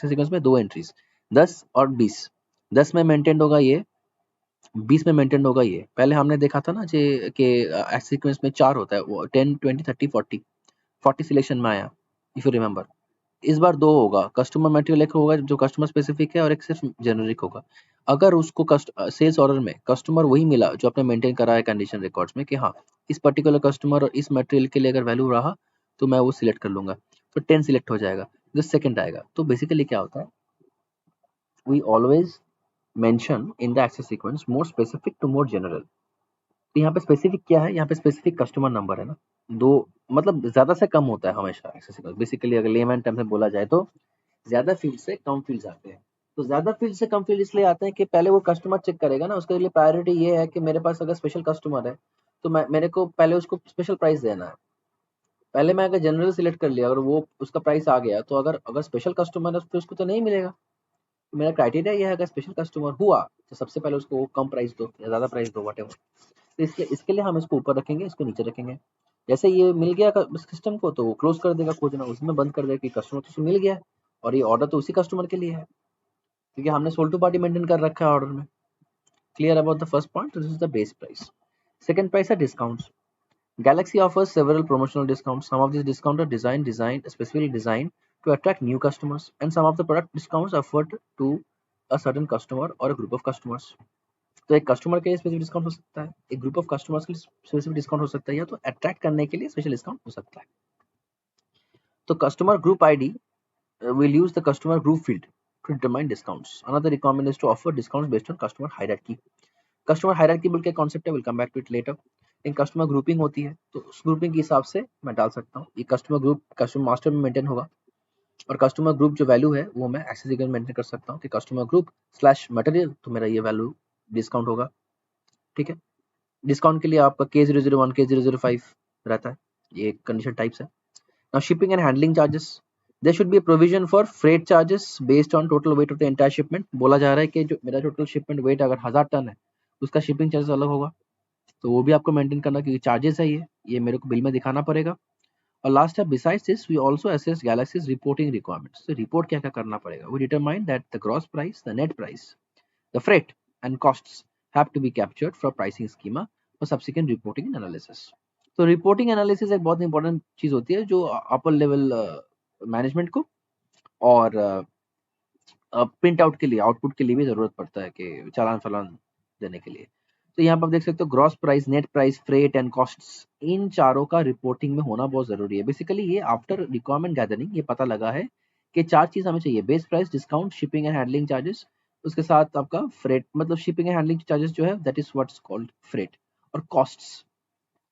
सीक्वेंस में दो एंट्रीज, 10 और 20। 10 में मेंटेन होगा ये, 20 में मेंटेन होगा ये। पहले हमने देखा था ना जे कि एक्स सीक्वेंस में 4 होता है, वो 10 20 30 40, 40 सिलेक्शन में आया, इफ यू रिमेंबर। इस बार दो होगा, कस्टमर मटेरियल एक होगा जो कस्टमर स्पेसिफिक है और एक सिर्फ जेनरिक होगा। अगर उसको सेल्स ऑर्डर में कस्टमर वही मिला जो आपने मेंटेन करा है कंडीशन रिकॉर्ड्स में कि हाँ इस पर्टिकुलर कस्टमर और इस मटेरियल के लिए अगर वैल्यू रहा तो मैं वो सिलेक्ट कर लूंगा, तो 10 सिलेक्ट हो जाएगा, जो सेकंड आएगा। तो बेसिकली क्या होता है, we always mention in the access sequence more specific to more general. तो यहाँ पे स्पेसिफिक क्या है, यहाँ पे स्पेसिफिक कस्टमर नंबर है ना, दो मतलब ज्यादा से कम होता है हमेशा एक्सेस सीक्वेंस। बेसिकली अगर लेमैन टर्म में बोला जाए तो ज्यादा फील्ड से कम फील्ड्स आते हैं। तो ज्यादा फील्ड से कम फील्ड इसलिए आते हैं कि पहले वो कस्टमर चेक करेगा ना, उसके लिए प्रायोरिटी ये है कि मेरे पास अगर स्पेशल कस्टमर है तो मेरे को पहले उसको स्पेशल प्राइस देना है। पहले मैं अगर जनरल सिलेक्ट कर लिया, अगर वो उसका प्राइस आ गया तो अगर अगर स्पेशल कस्टमर है तो उसको तो नहीं मिलेगा। तो मेरा क्राइटेरिया ये है, अगर स्पेशल कस्टमर हुआ तो सबसे पहले उसको कम प्राइस दो या ज्यादा प्राइस दो, वट एवर। तो इसके लिए हम इसको ऊपर रखेंगे, इसको नीचे रखेंगे। जैसे ये मिल गया सिस्टम को तो वो क्लोज कर देगा खोजना, उसमें बंद कर देगा कि कस्टमर तो मिल गया है और ये ऑर्डर तो उसी कस्टमर के लिए है, क्योंकि हमने सोल्ड टू पार्टी मेंटेन कर रखा है ऑर्डर में। Clear about the first point, this is the base price. Second price है discounts. Galaxy offers several promotional discounts. Some of these discounts are specifically designed to attract new customers, and some of the product discounts are offered to a certain customer or a group of customers. तो एक customer के लिए specific discount हो सकता है, एक group of customers के लिए स्पेसिफिक डिस्काउंट हो सकता है, या तो अट्रैक्ट करने के लिए स्पेशल डिस्काउंट हो सकता है। तो customer group ID will use the customer group field to determine discounts. Another requirement is to offer discounts based on customer hierarchy. Customer hierarchy बोल के कॉन्सेप्ट है, will come back to it later. इन customer grouping होती है तो उस grouping के हिसाब से मैं डाल सकता हूँ। ये कस्टमर ग्रुप कस्टमर मास्टर में मेंटेन होगा, और कस्टमर ग्रुप जो वैल्यू है वो मैं एक्सेस सीक्वेंस मेंटेन कर सकता हूँ कि कस्टमर ग्रुप स्लैश मटेरियल, तो मेरा ये वैल्यू डिस्काउंट होगा। ठीक है, डिस्काउंट के लिए आपका K001 K005 रहता है, ये कंडीशन टाइप्स है। Now shipping and handling charges, there should be a provision for freight charges based on total weight of the entire shipment. बोला जा रहा है कि जो मेरा टोटल शिपमेंट वेट अगर 1000 टन है उसका शिपिंग चार्जेस अलग होगा, तो वो भी आपको मेंटेन करना, क्योंकि चार्जेस है ये मेरे को बिल में दिखाना पड़ेगा। और लास्ट है, besides this we also assess galaxies reporting requirements. तो रिपोर्ट क्या क्या करना पड़ेगा, we determine that the gross price, the net price, the freight and costs have to be captured for pricing schema for subsequent reporting and analysis. तो reporting analysis एक बहुत important चीज होती है जो अपर लेवल मैनेजमेंट को और print out के लिए, आउटपुट के लिए भी जरूरत पड़ता है कि चालान फालान देने के लिए। तो यहाँ पर आप देख सकते हो gross price, net price, freight and costs, इन चारों का रिपोर्टिंग में होना बहुत जरूरी है। बेसिकली ये आफ्टर रिक्वायरमेंट गैदरिंग ये पता लगा है कि चार चीज हमें चाहिए, base price, discount, shipping and handling charges, उसके साथ आपका फ्रेट, मतलब शिपिंग एंड हैंडलिंग चार्जेस जो है that is what's called freight, और कॉस्ट्स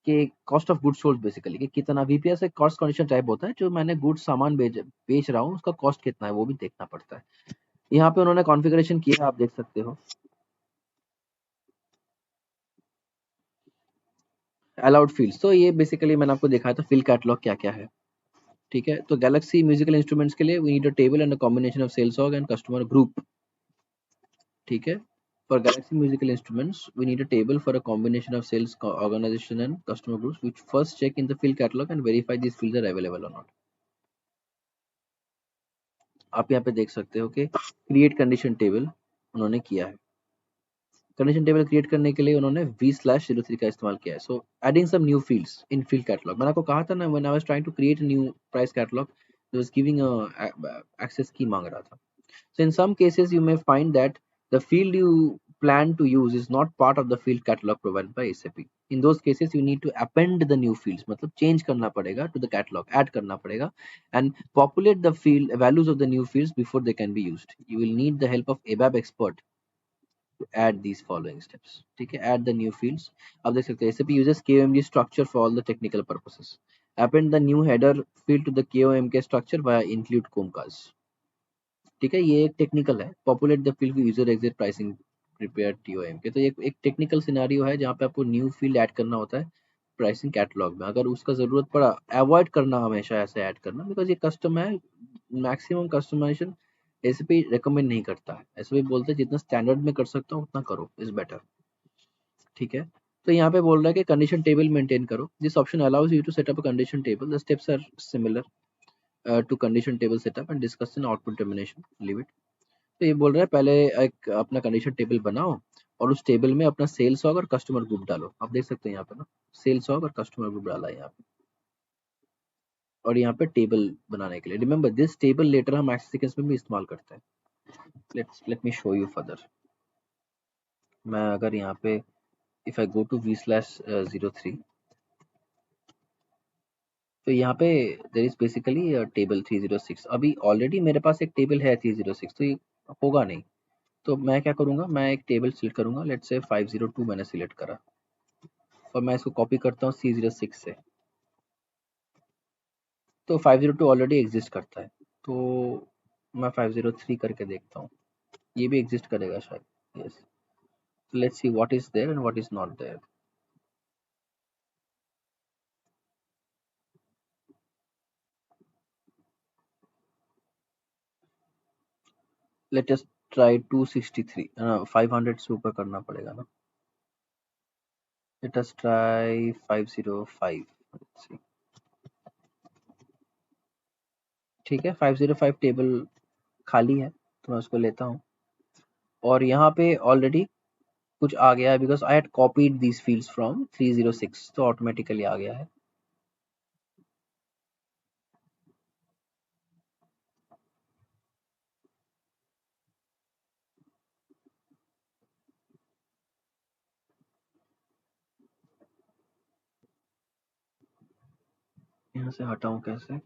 के cost of goods sold, basically कि कितना वीपीएस एक कॉस्ट कंडीशन टाइप होता है, जो मैंने गुड्स सामान बेच रहा हूँ उसका कॉस्ट कितना है वो भी देखना पड़ता है। यहाँ पे उन्होंने कॉन्फ़िगरेशन किया है, आप देख सकते हो। अलाउड फील्ड्स, तो ये बेसिकली मैंने आपको दिखाया था फील्ड कैटलॉग क्या क्या है। ठीक है, तो गैलेक्सी म्यूजिकल इंस्ट्रूमेंट्स के लिए we need a table and a combination of sales org and customer group. ठीक है, for Galaxy musical instruments we need a table for a combination of sales organisation and customer groups which first check in the field catalogue and verify this fields are available or not. आप यहाँ पे देख सकते हो कि create condition table उन्होंने किया है। कंडीशन टेबल क्रिएट करने के लिए उन्होंने v/03 का इस्तेमाल किया है। So adding some new fields in field catalog, मैंने आपको कहा था ना when I was trying to create a new price catalog, it was giving access की मांग रहा था। So in some cases you may find that the field you plan to use is not part of the field catalog provided by SAP. In those cases you need to append the new fields, मतलब change करना पड़ेगा to the catalog, add करना पड़ेगा and populate the field values of the new fields before they can be used. You will need the help of ABAP expert to add these following steps. ठीक है, add the new fields. आप देख सकते हैं SAP uses KOMG structure for all the technical purposes. Append the new header field to the KOMK structure via include comcast. ठीक है, ये एक टेक्निकल है, populate the field user exit pricing prepare TOMK। तो ये एक टेक्निकल सिनेरियो है जहाँ पे आपको न्यू फील्ड ऐड करना होता है प्राइसिंग कैटलॉग में। अगर उसका जरूरत पड़ा, अवॉइड करना हमेशा ऐसे ऐड करना, बिकॉज ये कस्टम है, मैक्सिमम कस्टमाइजेशन एसएपी रेकमेंड नहीं करता है। एसएपी बोलते हैं जितना स्टैंडर्ड में कर सकता हूँ उतना करो, इज बेटर। ठीक है, तो यहाँ पे बोल रहा है कि कंडीशन टेबल मेंटेन करो। This option allows you to set up a condition table, the steps are similar to condition table setup and discuss in output termination, leave it. तो ये बोल रहा है पहले एक अपना कंडीशन टेबल बनाओ और उस टेबल में अपना सेल्स ऑग और कस्टमर ग्रुप डालो। आप देख सकते हैं यहाँ पे ना सेल्स ऑग और कस्टमर ग्रुप डाला है यहाँ पे, और यहाँ पे टेबल बनाने के लिए रिमेंबर दिस टेबल लेटर हम एक्सेस सीक्वेंस में भी इस्तेमाल करते हैं। Let me show you further. मैं अगर यहाँ पे if I go to v/03, तो यहाँ पे देयर इज बेसिकली टेबल 306। अभी ऑलरेडी मेरे पास एक टेबल है 306, तो ये होगा नहीं। तो मैं क्या करूँगा, मैं एक टेबल सिलेक्ट करूँगा, लेट्स से 502 मैंने सिलेक्ट करा और मैं इसको कॉपी करता हूँ C06 से। तो 502 ऑलरेडी एग्जिस्ट करता है, तो मैं 503 करके देखता हूँ, ये भी एग्जिस्ट करेगा शायद। Yes, let's see what is there and what is not there. Let us try 263, 500 से ऊपर करना पड़ेगा ना। Let us try 505। Let's see, ठीक है, 505 टेबल खाली है तो मैं उसको लेता हूँ और यहाँ पे ऑलरेडी कुछ आ गया है because I had copied these fields from 306, तो ऑटोमेटिकली आ गया है। यहाँ से हटाऊं कैसे?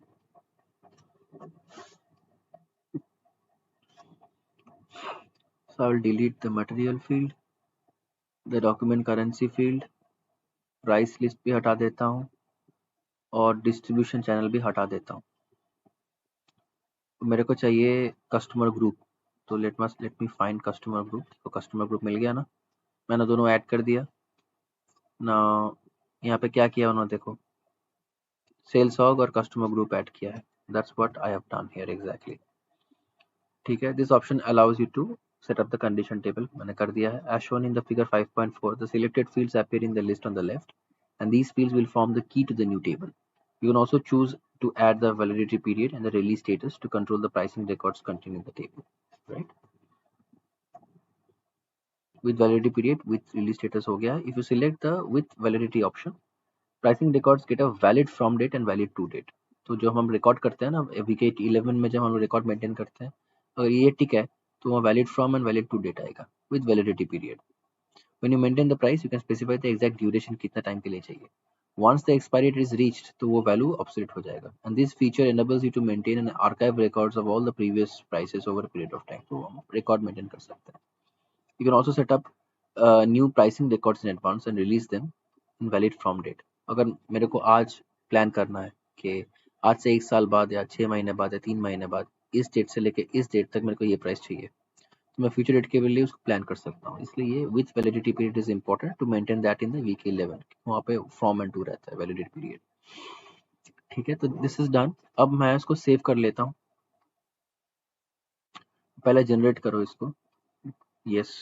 So I will delete the material field, the document currency field, price list भी हटा देता हूँ और डिस्ट्रीब्यूशन चैनल भी हटा देता हूँ। तो मेरे को चाहिए कस्टमर ग्रुप, तो let me find customer group. तो कस्टमर ग्रुप मिल गया ना, मैंने दोनों ऐड कर दिया ना। यहाँ पे क्या किया उन्होंने, देखो सेल्स ऑग और कस्टमर ग्रुप ऐड किया है। That's what I have done here exactly. ठीक है, this option allows you to set up the condition table, मैंने कर दिया है। as shown in the figure 5.4, the selected fields appear in the list on the left and these fields will form the key to the new table. You can also choose to add the validity period and the release status to control the pricing records contained in the table, right? With validity period, with release status हो गया है। If you select the with validity option, pricing records get a valid from date and valid to date. तो जो हम record करते हैं ना VK 11 में, जब हम रिकॉर्ड मेंटेन करते हैं, अगर ये टिक है तो वहाँ valid from and valid to date आएगा with validity period. When you maintain the price, you can specify the exact duration कितना टाइम के लिए चाहिए। Once the expiry date is reached, तो वो value obsolete हो जाएगा। And this feature enables you to maintain and archive records of all the previous prices over a period of time. तो हम record maintain कर सकते हैं। You can also set up new pricing records in advance and release them in valid from date. अगर मेरे को आज plan करना है कि आज से 1 साल बाद या 6 महीने बाद या 3 महीने बाद इस डेट से लेके इस डेट तक मेरे को ये प्राइस चाहिए, तो मैं फ्यूचर डेट के लिए उसको प्लान कर सकता हूँ। इसलिए ये with validity period is important to maintain that in the week 11। वहाँ पे फ्रॉम एंड टू रहता है वैलिडिटी पीरियड। ठीक है, तो दिस इज डन। अब मैं इसको सेव कर लेता हूँ। पहले जनरेट करो इसको। यस,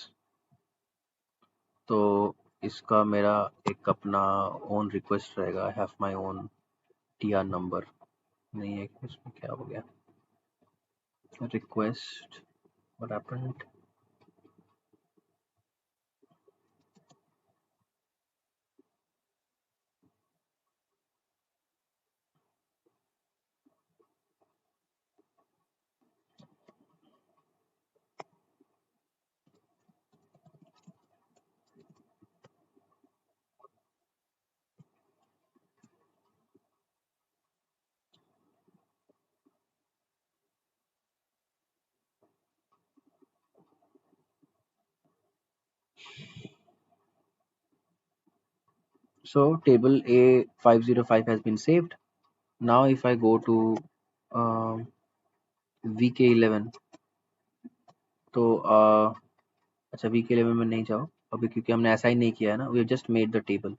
तो इसका मेरा एक अपना ओन रिक्वेस्ट रहेगा। I have my own TR number. नहीं है, इसमें क्या हो गया? Request, what happened? So table A505 has been saved. Now if I go to VK11, तो अच्छा VK11 में नहीं जाओ अभी क्योंकि हमने ऐसा ही नहीं किया है ना, we just made the table.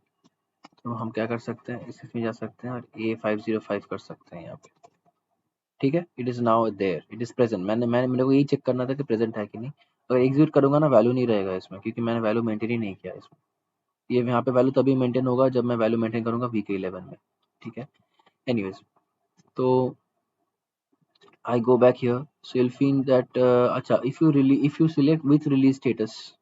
तो हम क्या कर सकते हैं, इसमें जा सकते हैं और A505 कर सकते हैं यहाँ पे। ठीक है, it is now there, it is present. मैंने मैंने मेरे को यही चेक करना था कि प्रेजेंट है कि नहीं। अगर एग्जीक्यूट करूंगा ना, वैल्यू नहीं रहेगा इसमें क्योंकि मैंने वैल्यू मेंटेन ही नहीं किया इसमें। ये यहाँ पे वैल्यू तभी मेंटेन होगा जब मैं वैल्यू मेंटेन करूंगा VK11 में। ठीक है, एनीवेज, तो I go back here. So you'll find that acha, if you select with release status,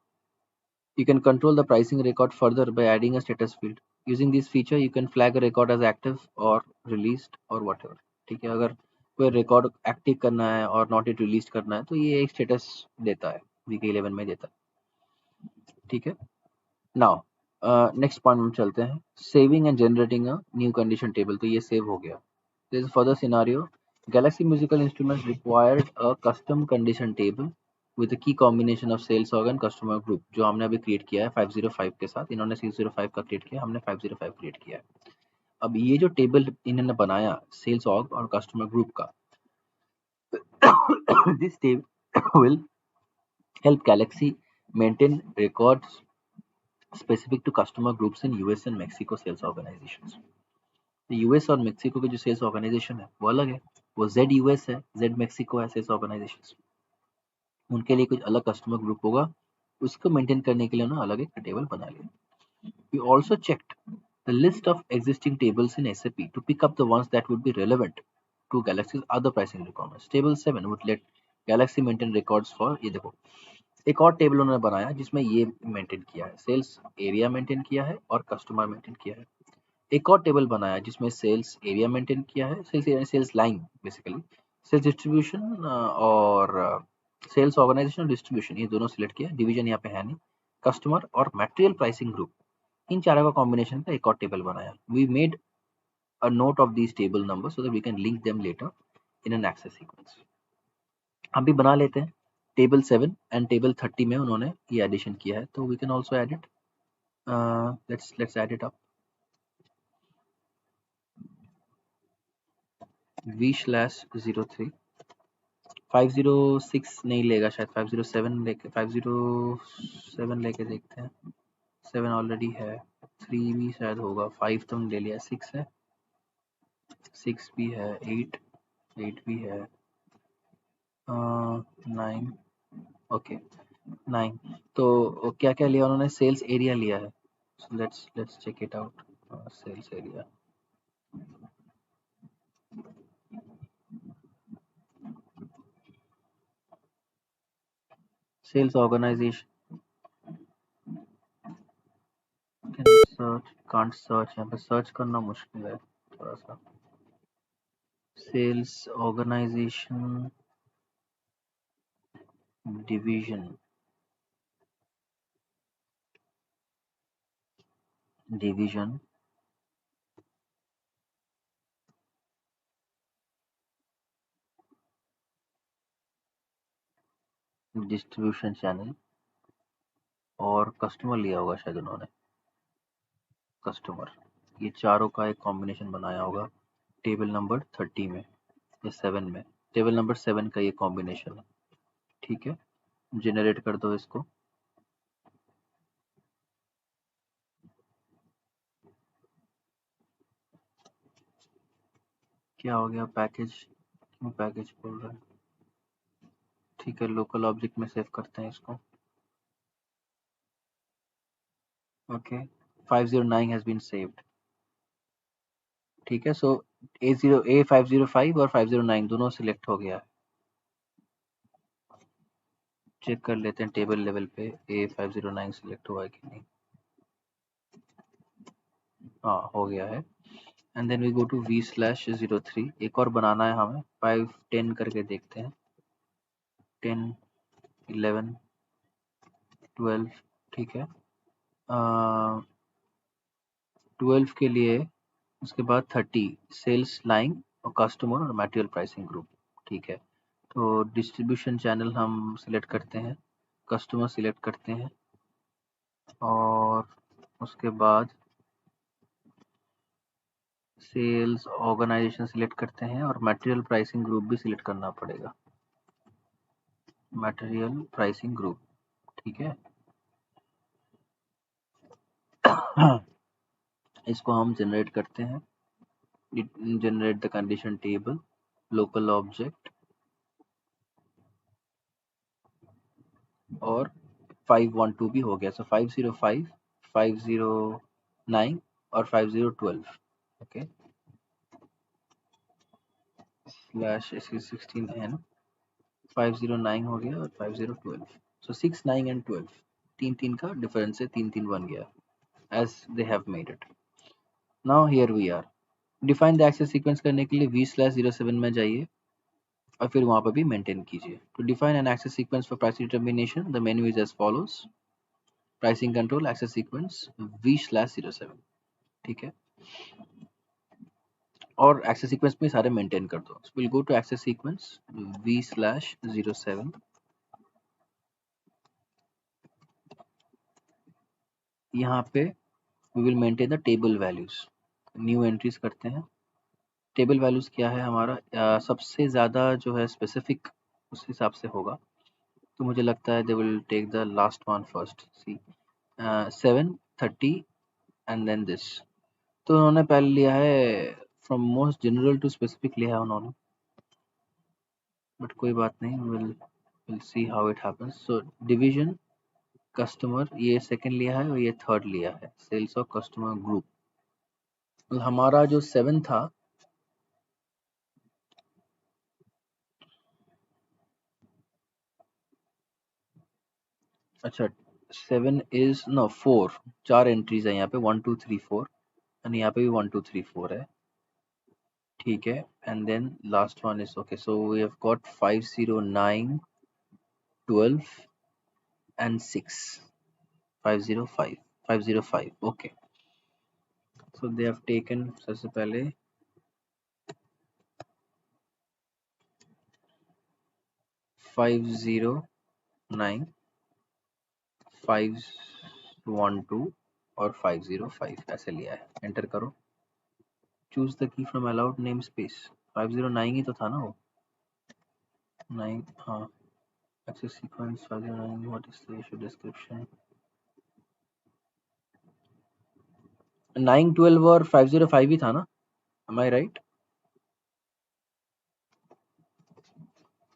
you can control the pricing record further by adding a status field. Using this feature, you can flag a record as active or released or whatever. ठीक है, अगर कोई record active करना है और not it release करना है तो ये एक स्टेटस देता है, VK11 में देता है। ठीक है, नाउ नेक्स्ट पॉइंट में चलते हैं, saving and generating a new condition table. तो ये सेव हो गया। There is a further scenario. Galaxy Musical Instruments required a custom condition table with key combination of sales org customer group, जो हमने अभी क्रिएट किया है 505 के साथ। इन्होंने 605 का क्रिएट किया, हमने 505 क्रिएट किया है। अब ये जो टेबल इन्होंने बनाया सेल्स ऑर्ग और कस्टमर ग्रुप का, this table will help Galaxy maintain records specific to customer groups in US and Mexico sales organizations. US और मेक्सिको के जो सेल्स ऑर्गेनाइजेशन है वो अलग है, वो जेड यूएस है, जेड मेक्सिको है सेल्स ऑर्गेनाइजेशन, उनके लिए कुछ अलग कस्टमर ग्रुप होगा, उसको मेंटेन करने के लिए उन्होंने अलग एक टेबल बना लिया। We also checked the list of existing tables in SAP to pick up the ones that would be relevant to Galaxy's other pricing requirements. Table 7 would let Galaxy maintain records for, ये देखो एक और table उन्होंने बनाया जिसमें ये maintain किया है, सेल्स एरिया मेंटेन किया है और कस्टमर मेंटेन किया है। एक और टेबल बनाया जिसमें सेल्स एरिया मेंटेन किया है, sales area sales line basically, sales distribution और सेल्स ऑर्गेनाइजेशन और डिस्ट्रीब्यूशन, ये दोनों सिलेक्ट किया, डिवीजन यहाँ पे है नहीं, कस्टमर और मटेरियल प्राइसिंग ग्रुप, इन चारों का कॉम्बिनेशन का एक और टेबल बनाया। We made a note of these table number so that we can link them later in an access sequence. हम भी बना लेते हैं। टेबल 7 एंड टेबल 30 में उन्होंने ये एडिशन किया है, तो we can also add it. Let's add it up. v/03 506 नहीं लेगा शायद, 507 लेके 507 लेके देखते हैं। 7 ऑलरेडी है, 3 भी शायद होगा, 5 तो ले लिया, 6 है, 6 भी है, 8 भी है, 9 ओके 9। तो क्या क्या लिया उन्होंने, सेल्स एरिया लिया है, so let's check it out. Sales area, sales organisation, search can't search, यहाँ पे सर्च करना मुश्किल है थोड़ा सा। Sales organisation division, division distribution channel और कस्टमर लिया होगा शायद उन्होंने, कस्टमर, ये चारों का एक कॉम्बिनेशन बनाया होगा टेबल नंबर 30 में या 7 में, टेबल नंबर 7 का ये कॉम्बिनेशन है। ठीक है, जनरेट कर दो इसको। क्या हो गया, पैकेज, क्यों पैकेज बोल रहा है? ठीक है, लोकल ऑब्जेक्ट में सेव करते हैं इसको। Okay, 509 has been saved. ठीक है, सो A505 और 509 दोनों सिलेक्ट हो गया है। चेक कर लेते हैं टेबल लेवल पे A509 सिलेक्ट हुआ है कि नहीं। हाँ, हो गया है। And then we go to V/03, एक और बनाना है हमें, 5 10 करके देखते हैं, 10 11 12, ठीक है। 12 के लिए उसके बाद 30 सेल्स लाइन और कस्टमर और मटेरियल प्राइसिंग ग्रुप। ठीक है, तो डिस्ट्रीब्यूशन चैनल हम सिलेक्ट करते हैं, कस्टमर सिलेक्ट करते हैं और उसके बाद सेल्स ऑर्गेनाइजेशन सिलेक्ट करते हैं और मटेरियल प्राइसिंग ग्रुप भी सिलेक्ट करना पड़ेगा, मटेरियल प्राइसिंग ग्रुप। ठीक है, इसको हम जनरेट करते हैं, generate the condition table, local object और 512 भी हो गया, सो 505 509 और 5012। ओके, /16n 509 हो गया और 5012, सो 6 9 एंड 12, तीन तीन का डिफरेंस है, 3 3 बन गया as they have made it. Now here we are. Define the access sequence करने के लिए V/07 में जाइए और फिर वहाँ पर भी मेंटेन कीजिए। To define an access sequence for pricing determination, the menu is as follows. Pricing control access sequence V/07, ठीक है, और access sequence में सारे मेंटेन कर दो। So we'll go to access sequence V/07 यहाँ पे we will maintain the table values, new entries करते हैं। टेबल वैल्यूज क्या है हमारा, सबसे ज़्यादा जो है स्पेसिफिक उस हिसाब से होगा, तो मुझे लगता है they will take the last one first. See 730 and then this, तो उन्होंने पहले लिया है from most general to specific लिया है उन्होंने, बट कोई बात नहीं, will see how it happens. So division customer ये सेकंड लिया है और ये थर्ड लिया है, सेल्स ऑफ कस्टमर ग्रुप। हमारा जो 7 था, अच्छा 7 इज नो 4, 4 एंट्रीज है यहाँ पे, 1 2 3 4, एंड यहाँ पे भी 1 2 3 4 है, ठीक है। And then last one is okay, so we have got 509 12 and 6 505 505, okay. So they have taken, सबसे पहले 509 512 और 505 ऐसे लिया है। एंटर करो, choose the key from allowed name space. 509 ही तो था ना वो, 9, हाँ। Access sequence 509, what is the issue description. 9 12 और 505 ही था ना, am I right?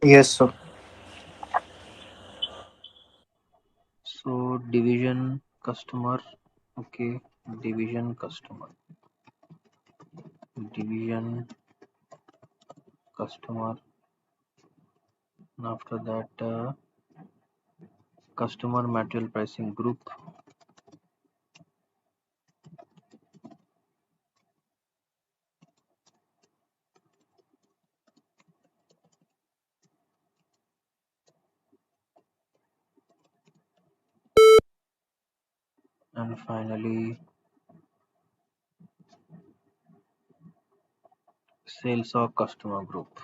Yes, sir. So division customer, okay, division customer, division customer, and after that customer material pricing group, and finally sales of customer group।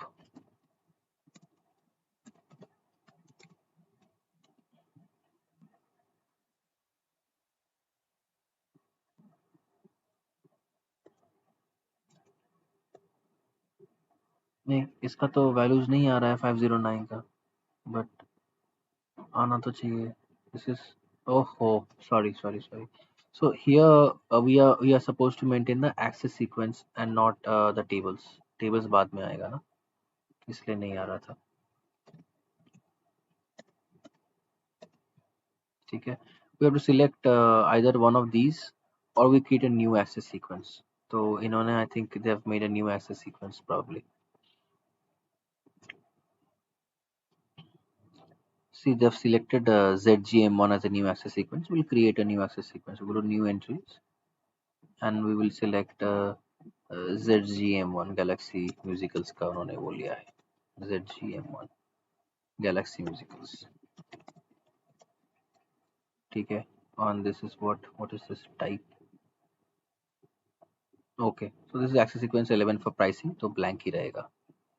नहीं, इसका तो values नहीं आ रहा है 509 का, बट आना तो चाहिए। दिस इज, ओहो, sorry. So here we are supposed to maintain the access sequence and not the tables। tables बाद में आएगा ना, इसलिए नहीं आ रहा था, ठीक है। We have to select either one of these or we create a new access sequence। तो इन्होंने I think they have made a new access sequence probably। See, they've selected ZGM1 as a new access sequence. We'll create a new access sequence. We'll go to new entries and we will select ZGM1 Galaxy Musicals का उन्होंने वो लिया है, ZGM1 Galaxy Musicals, ठीक है। And this is what is this type? Okay, so this is access sequence 11 for pricing, तो blank ही रहेगा।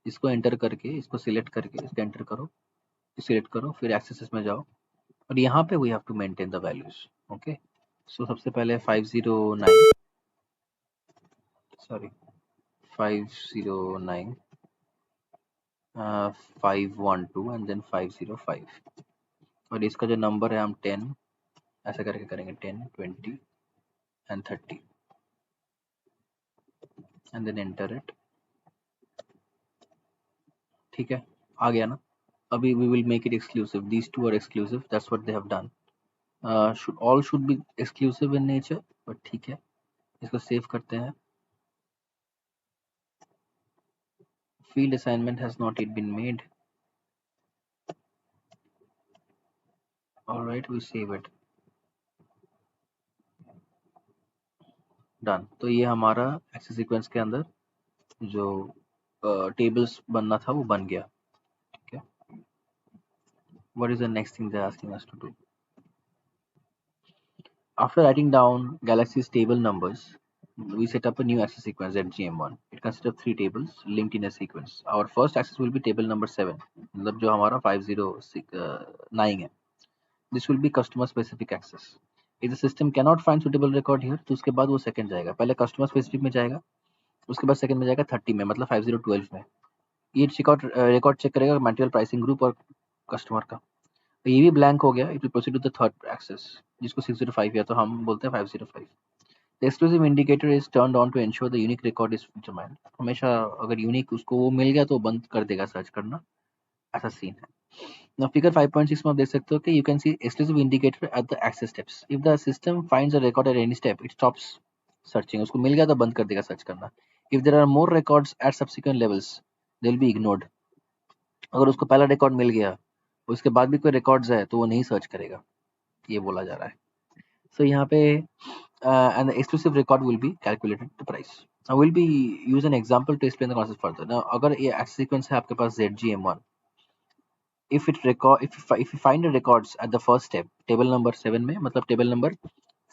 इसको एंटर करके, इसको सिलेक्ट करके इसको एंटर करो, सिलेक्ट करो, फिर एक्सेसेस में जाओ और यहाँ पे we have to maintain the values. Okay, so सबसे पहले 509, सॉरी 509 512 एंड देन 505, और इसका जो नंबर है हम 10 ऐसा करके करेंगे, 10 20 and 30 and then enter it, ठीक है। आ गया ना। अभी we will make it exclusive, these two are exclusive, that's what they have done. all should be exclusive in nature, but ठीक है, इसको सेव करते हैं। field assignment has not yet been made, all right, we save it, done। तो ये हमारा access sequence के अंदर जो टेबल्स बनना था वो बन गया, ठीक है। what is the next thing they're asking us to do? After writing down Galaxy's table numbers, we set up a new access sequence at GM1। It consists of 3 tables linked in a sequence। Our first access will be table number 7, मतलब जो हमारा 509 है। This will be customer specific access if the system cannot find suitable record here, तो उसके बाद वो second जाएगा, पहले कस्टमर स्पेसिफिक में जाएगा, उसके बाद सेकंड में जाएगा 30 में, मतलब 5012 में। ये रिकॉर्ड चेक करेगा मटेरियल प्राइसिंग ग्रुप और कस्टमर का। तो ये भी ब्लैंक हो गया, it will proceed to the third access, जिसको 605 या तो हम बोलते हैं 505। The exclusive indicator is turned on to ensure the unique record is determined. हमेशा अगर यूनिक उसको वो मिल गया तो बंद कर देगा सर्च करना, ऐसा सीन है। Now figure 5.6 में आप देख सकते हो कि you can see exclusive indicator at the access steps. If the system finds a record at any step, it stops searching. उसको मिल गया तो बंद कर देगा सर्च करना. If there are more records at subsequent levels, they'll be ignored. अगर उसको पहला रिकॉर्ड मिल गया, उसके बाद भी कोई रिकॉर्ड्स है तो वो नहीं सर्च करेगा, ये बोला जा रहा है। So यहाँ पे and the exclusive record will be calculated the price. I will be use an example to explain the concept further. Now अगर ये access sequence है आपके पास ZGM1, if you find the records at the first step, table number 7 में, मतलब table number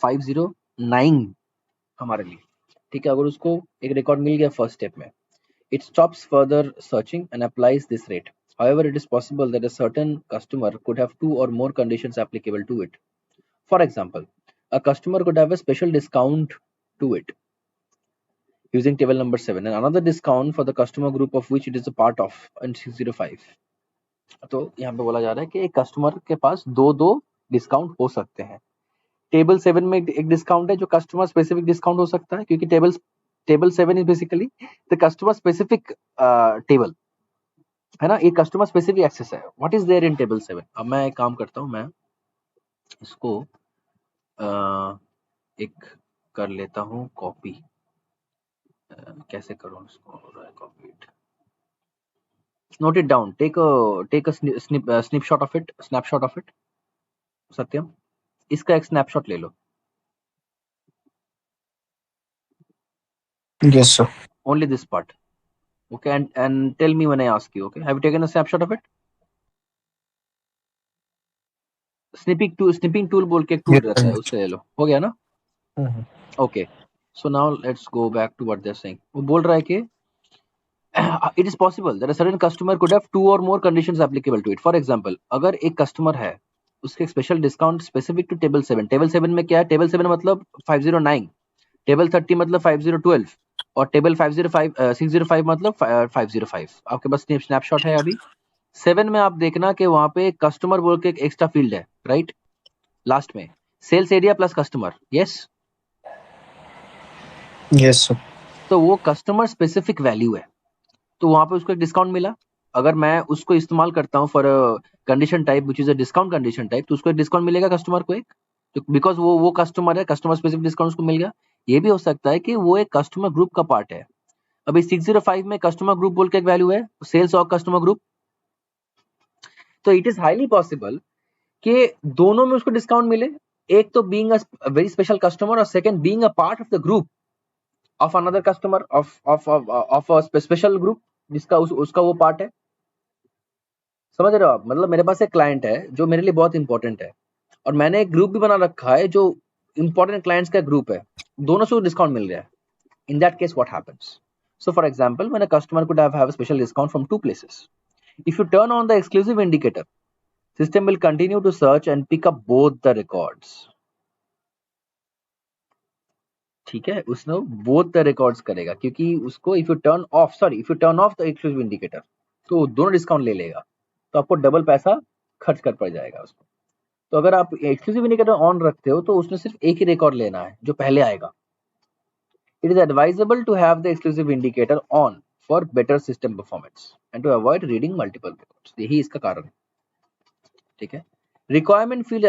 509 हमारे लिए, ठीक है, अगर उसको एक रिकॉर्ड मिल गया फर्स्ट स्टेप में, it stops further searching and applies this rate. However, it is possible that a certain customer could have two or more conditions applicable to it. For example, a customer could have a special discount to it using table number 7 and another discount for the customer group of which it is a part of in 605. तो यहाँ पे बोला जा रहा है कि एक customer के पास दो दो डिस्काउंट हो सकते हैं। टेबल 7 में एक डिस्काउंट है जो कस्टमर स्पेसिफिक डिस्काउंट हो सकता है, क्योंकि table 7 is basically the customer specific table, है ना, एक कस्टमर स्पेसिफिक एक्सेस है। What is there in table 7? अब मैं एक काम करता हूँ, मैं इसको एक कर लेता हूँ कॉपी। कैसे करूँ इसको? Copy it, note it down, take a snapshot of it सत्यम, इसका एक स्नैपशॉट ले लो। Yes, sir. Only this part, okay, and tell me when I ask you, okay? Have you taken a snapshot of it? Snipping tool बोल के एक tool Yes, रहता है, sir. उससे ले लो, हो गया ना? Mhm. Okay, so now let's go back to what they're saying. वो बोल रहा है कि it is possible that a certain customer could have two or more conditions applicable to it. For example, अगर एक कस्टमर है, उसके special discount specific to table 7, table 7 में क्या है? टेबल 7 मतलब 509, टेबल 30 मतलब 5012 और टेबल 505 605 मतलब 505। आपके पास स्नैपशॉट है अभी 7 में। आप देखना कि वहां पे कस्टमर बोल के एक एक्स्ट्रा फील्ड है, राइट, लास्ट में sales area plus customer. Yes, Yes, sir. तो वो कस्टमर स्पेसिफिक वैल्यू है, तो वहां पे उसको एक डिस्काउंट मिला। अगर मैं उसको इस्तेमाल करता हूँ for condition type which is a discount condition type, तो उसको एक डिस्काउंट मिलेगा कस्टमर को एक, तो बिकॉज वो कस्टमर है, कस्टमर स्पेसिफिक डिस्काउंट उसको मिल गया। ये भी हो सकता है कि वो एक कस्टमर ग्रुप का पार्ट है। अभी 605 में कस्टमर ग्रुप बोल के एक वैल्यू है, सेल्स और कस्टमर ग्रुप, तो इट इज हाईली पॉसिबल कि दोनों में उसको डिस्काउंट मिले, एक तो being a very special customer और second being a part of the group of another customer of a special group जिसका उसका वो पार्ट है। समझ रहे हो आप? मतलब मेरे पास एक क्लाइंट है जो मेरे लिए बहुत इंपॉर्टेंट है और मैंने एक ग्रुप भी बना रखा है जो इंपॉर्टेंट क्लाइंट्स का ग्रुप है, दोनों से डिस्काउंट मिल रहा है। In that case, what happens? So, for example, when a customer could have a special discount from two places, if you turn on the exclusive indicator, system will continue to search and pick up both the records. ठीक है, उसने both the records करेगा क्योंकि उसको if you turn off the exclusive indicator, तो दोनों discount ले लेगा, तो आपको डबल पैसा खर्च कर पड़ जाएगा उसको। तो अगर आप एक्सक्लूसिव इंडिकेटर ऑन रखते हो तो उसने सिर्फ एक ही रिकॉर्ड लेना है जो पहले आएगा। It is advisable to have the exclusive indicator on for better system performance and to avoid reading multiple records. यही इसका कारण है, ठीक है। Requirement field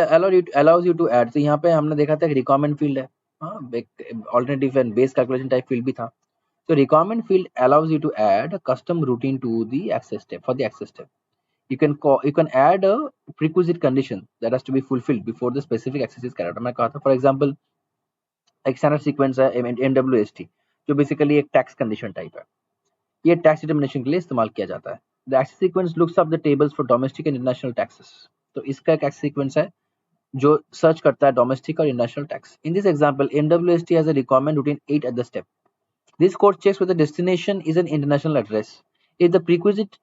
allows you to add, तो यहाँ पे हमने देखा था कि रिक्वायरमेंट फील्ड है, हाँ, alternative and base calculation type field भी था। तो requirement field allows you to add a custom routine to the access step. For the access step, you can add a prerequisite condition that has to be fulfilled before the specific access is carried out। मैं कहा था for example एक standard sequence है MWST, जो basically एक tax condition type है, ये tax determination के लिए इस्तेमाल किया जाता है। The access sequence looks up the tables for domestic and international taxes, तो इसका एक एक्सेस सीक्वेंस है जो सर्च करता है डोमेस्टिक और international tax. In this example MWST has a requirement routine 8 at the step. This code checks whether destination is an international address. If the prerequisite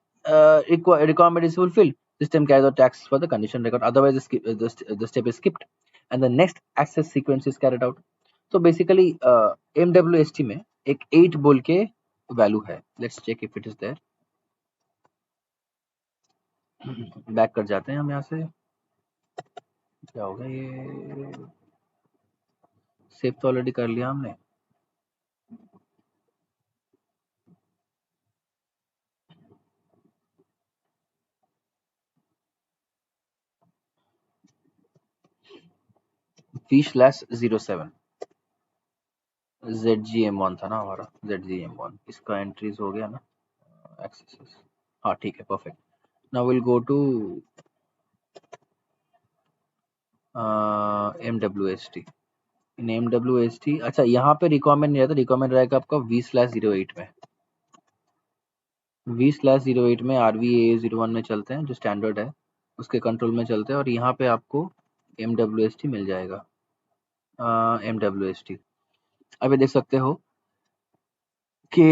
requirement is fulfilled, system carries out tax for the condition record. Otherwise, the step is skipped. and the next access sequence is carried out. तो basically MWST में एक 8 बोल के value है. Let's check if it is there. Back कर जाते हैं हम यहाँ से. क्या होगा ये? सेव तो ऑलरेडी कर लिया हमने. V/07 ZGM1 था ना हमारा. ZGM1 इसका एंट्रीज हो गया ना. एक्सेसेस. हाँ ठीक है, perfect. Now will go to MWST. In MWST अच्छा यहाँ पे रिक्वायरमेंट नहीं रहता. रिक्वायरमेंट रहेगा आपका V/08 में. V/08 में RVA01 में चलते हैं जो स्टैंडर्ड है, उसके कंट्रोल में चलते हैं और यहाँ पे आपको MWST मिल जाएगा. MWST अभी देख सकते हो कि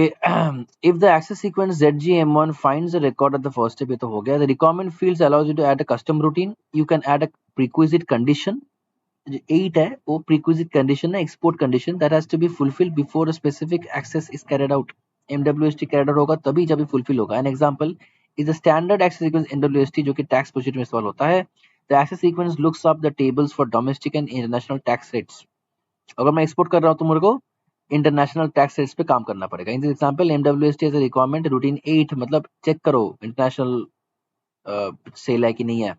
if the access sequence ZGM1 finds a record at the first step, ये तो हो गया. The requirement fields allows you to add a custom routine. You can add a prerequisite condition. 8 है वो prerequisite condition है, export condition that has to be fulfilled before a specific access is carried out. MWST carried out होगा तभी जब fulfill होगा. An example is the standard access sequence MWST जो कि tax procedure में इस्तेमाल होता है. The access sequence looks up the tables for domestic and international tax rates. अगर मैं export कर रहा हूँ तो मेरे को इंटरनेशनल टैक्स रेट्स पे काम करना पड़ेगा. In this example MWST as a requirement routine 8 मतलब चेक करो इंटरनेशनल सेल है कि नहीं है.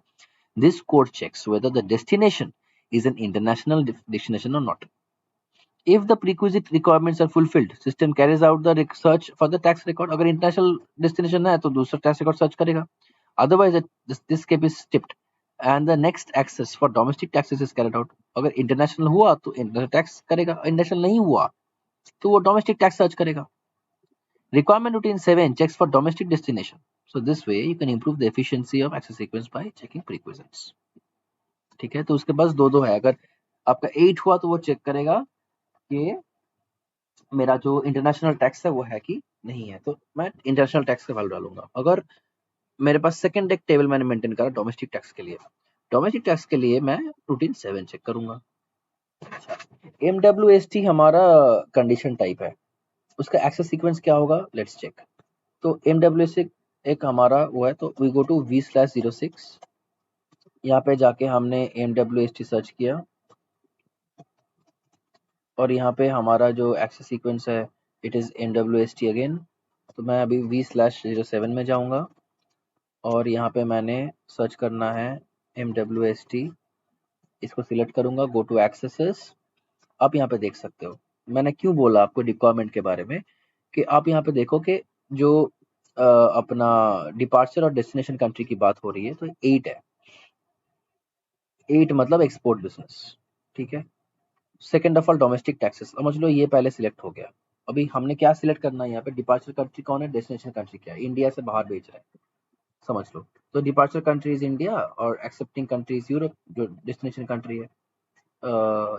This code checks whether the destination is an international destination और not. If the prerequisite requirements are fulfilled system carries out the search for the tax record. अगर international destination है तो दूसरा टैक्स रिकॉर्ड सर्च करेगा. Otherwise this step is skipped and the next access for domestic taxes is carried out. अगर international हुआ तो international tax करेगा, international नहीं हुआ तो वो डोमेस्टिक टैक्स सर्च करेगा. Requirement routine 7 checks for domestic destination. So this way you can improve the efficiency of access sequence by checking prerequisites. ठीक है, तो उसके पास दो है. अगर आपका 8 हुआ तो वो चेक करेगा कि मेरा जो इंटरनेशनल टैक्स है वो है कि नहीं है, तो मैं इंटरनेशनल टैक्स का वैल्यू डालूंगा. अगर मेरे पास सेकंड एक टेबल मैंने मेंटेन करा डोमेस्टिक टैक्स के लिए, डोमेस्टिक टैक्स के लिए मैं रूटीन 7 चेक करूंगा. MWST हमारा कंडीशन टाइप है, उसका एक्सेस सीक्वेंस क्या होगा लेट्स चेक. तो MWST एक हमारा वो है, तो वी गो टू V/06. यहाँ पे जाके हमने MWST सर्च किया और यहाँ पे हमारा जो एक्सेस सीक्वेंस है इट इज MWST अगेन. तो मैं अभी V/07 में जाऊंगा और यहाँ पे मैंने सर्च करना है MWST. इसको सिलेक्ट करूंगा, गो टू एक्सेसेस. आप यहाँ पे देख सकते हो मैंने क्यों बोला आपको रिक्वायरमेंट के बारे में कि आप यहाँ पे देखो कि जो अपना डिपार्चर और डेस्टिनेशन कंट्री की बात हो रही है तो 8 है. 8 मतलब एक्सपोर्ट बिजनेस. ठीक है. Second of all domestic taxes. समझ लो ये पहले सिलेक्ट हो गया. अभी हमने क्या सिलेक्ट करना है यहाँ पे, डिपार्चर कंट्री कौन है, डेस्टिनेशन कंट्री क्या है, इंडिया से बाहर भेज रहा है समझ लो. तो डिपार्चर कंट्री इज इंडिया और एक्सेप्टिंग कंट्री इज यूरोप, जो डेस्टिनेशन कंट्री है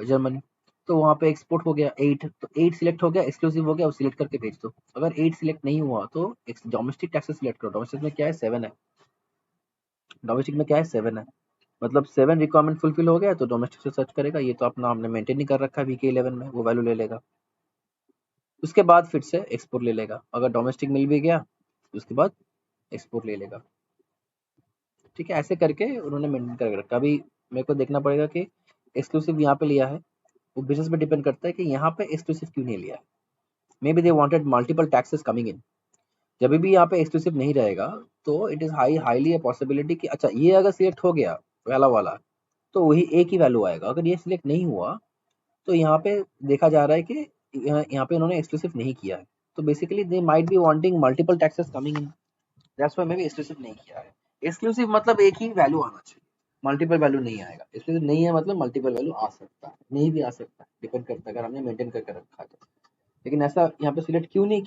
जर्मनी. तो वहाँ पे एक्सपोर्ट हो गया 8, तो 8 सिलेक्ट हो गया, एक्सक्लूसिव हो गया, वो सिलेक्ट करके भेज दो. अगर 8 सिलेक्ट नहीं हुआ तो डोमेस्टिक टैक्सेस सिलेक्ट करो. डोमेस्टिक में क्या है 7 है. डोमेस्टिक में क्या है 7 है, मतलब 7 रिक्वायरमेंट फुलफिल हो गया तो डोमेस्टिक से सर्च करेगा. ये तो अपना हमने मेंटेन नहीं कर रखा है VK11 में, वो वैल्यू ले लेगा. उसके बाद फिर से एक्सपोर्ट ले लेगा. अगर डोमेस्टिक मिल भी गया तो उसके बाद एक्सपोर्ट ले लेगा. ठीक है, ऐसे करके उन्होंने मेंटेन करके रखा. अभी मेरे को देखना पड़ेगा कि एक्सक्लूसिव यहाँ पे लिया है, वो बिजनेस पे डिपेंड करता है कि यहाँ पे एक्सक्लूसिव क्यों नहीं लिया है. May be they wanted multiple taxes coming in. जब भी यहाँ पे एक्सक्लूसिव नहीं रहेगा तो it is highly a possibility कि अच्छा ये अगर सिलेक्ट हो गया पहला वाला तो वही एक ही वैल्यू आएगा. अगर ये सिलेक्ट नहीं हुआ तो यहाँ पे देखा जा रहा है कि यहाँ पे उन्होंने एक्सक्लूसिव नहीं किया है. तो basically they might be wanting multiple taxes coming in, that's why may be exclusive नहीं किया है. एक्सक्लूसिव मतलब एक ही वैल्यू आना चाहिए, मल्टीपल वैल्यू नहीं आएगा. एक्सक्लूसिव नहीं है मतलब मल्टीपल वैल्यू आ सकता है, नहीं भी आ सकता है, डिपेंड करता है अगर हमने मेंटेन करके रखा है तो. लेकिन ऐसा यहाँ पे सिलेक्ट क्यों नहीं किया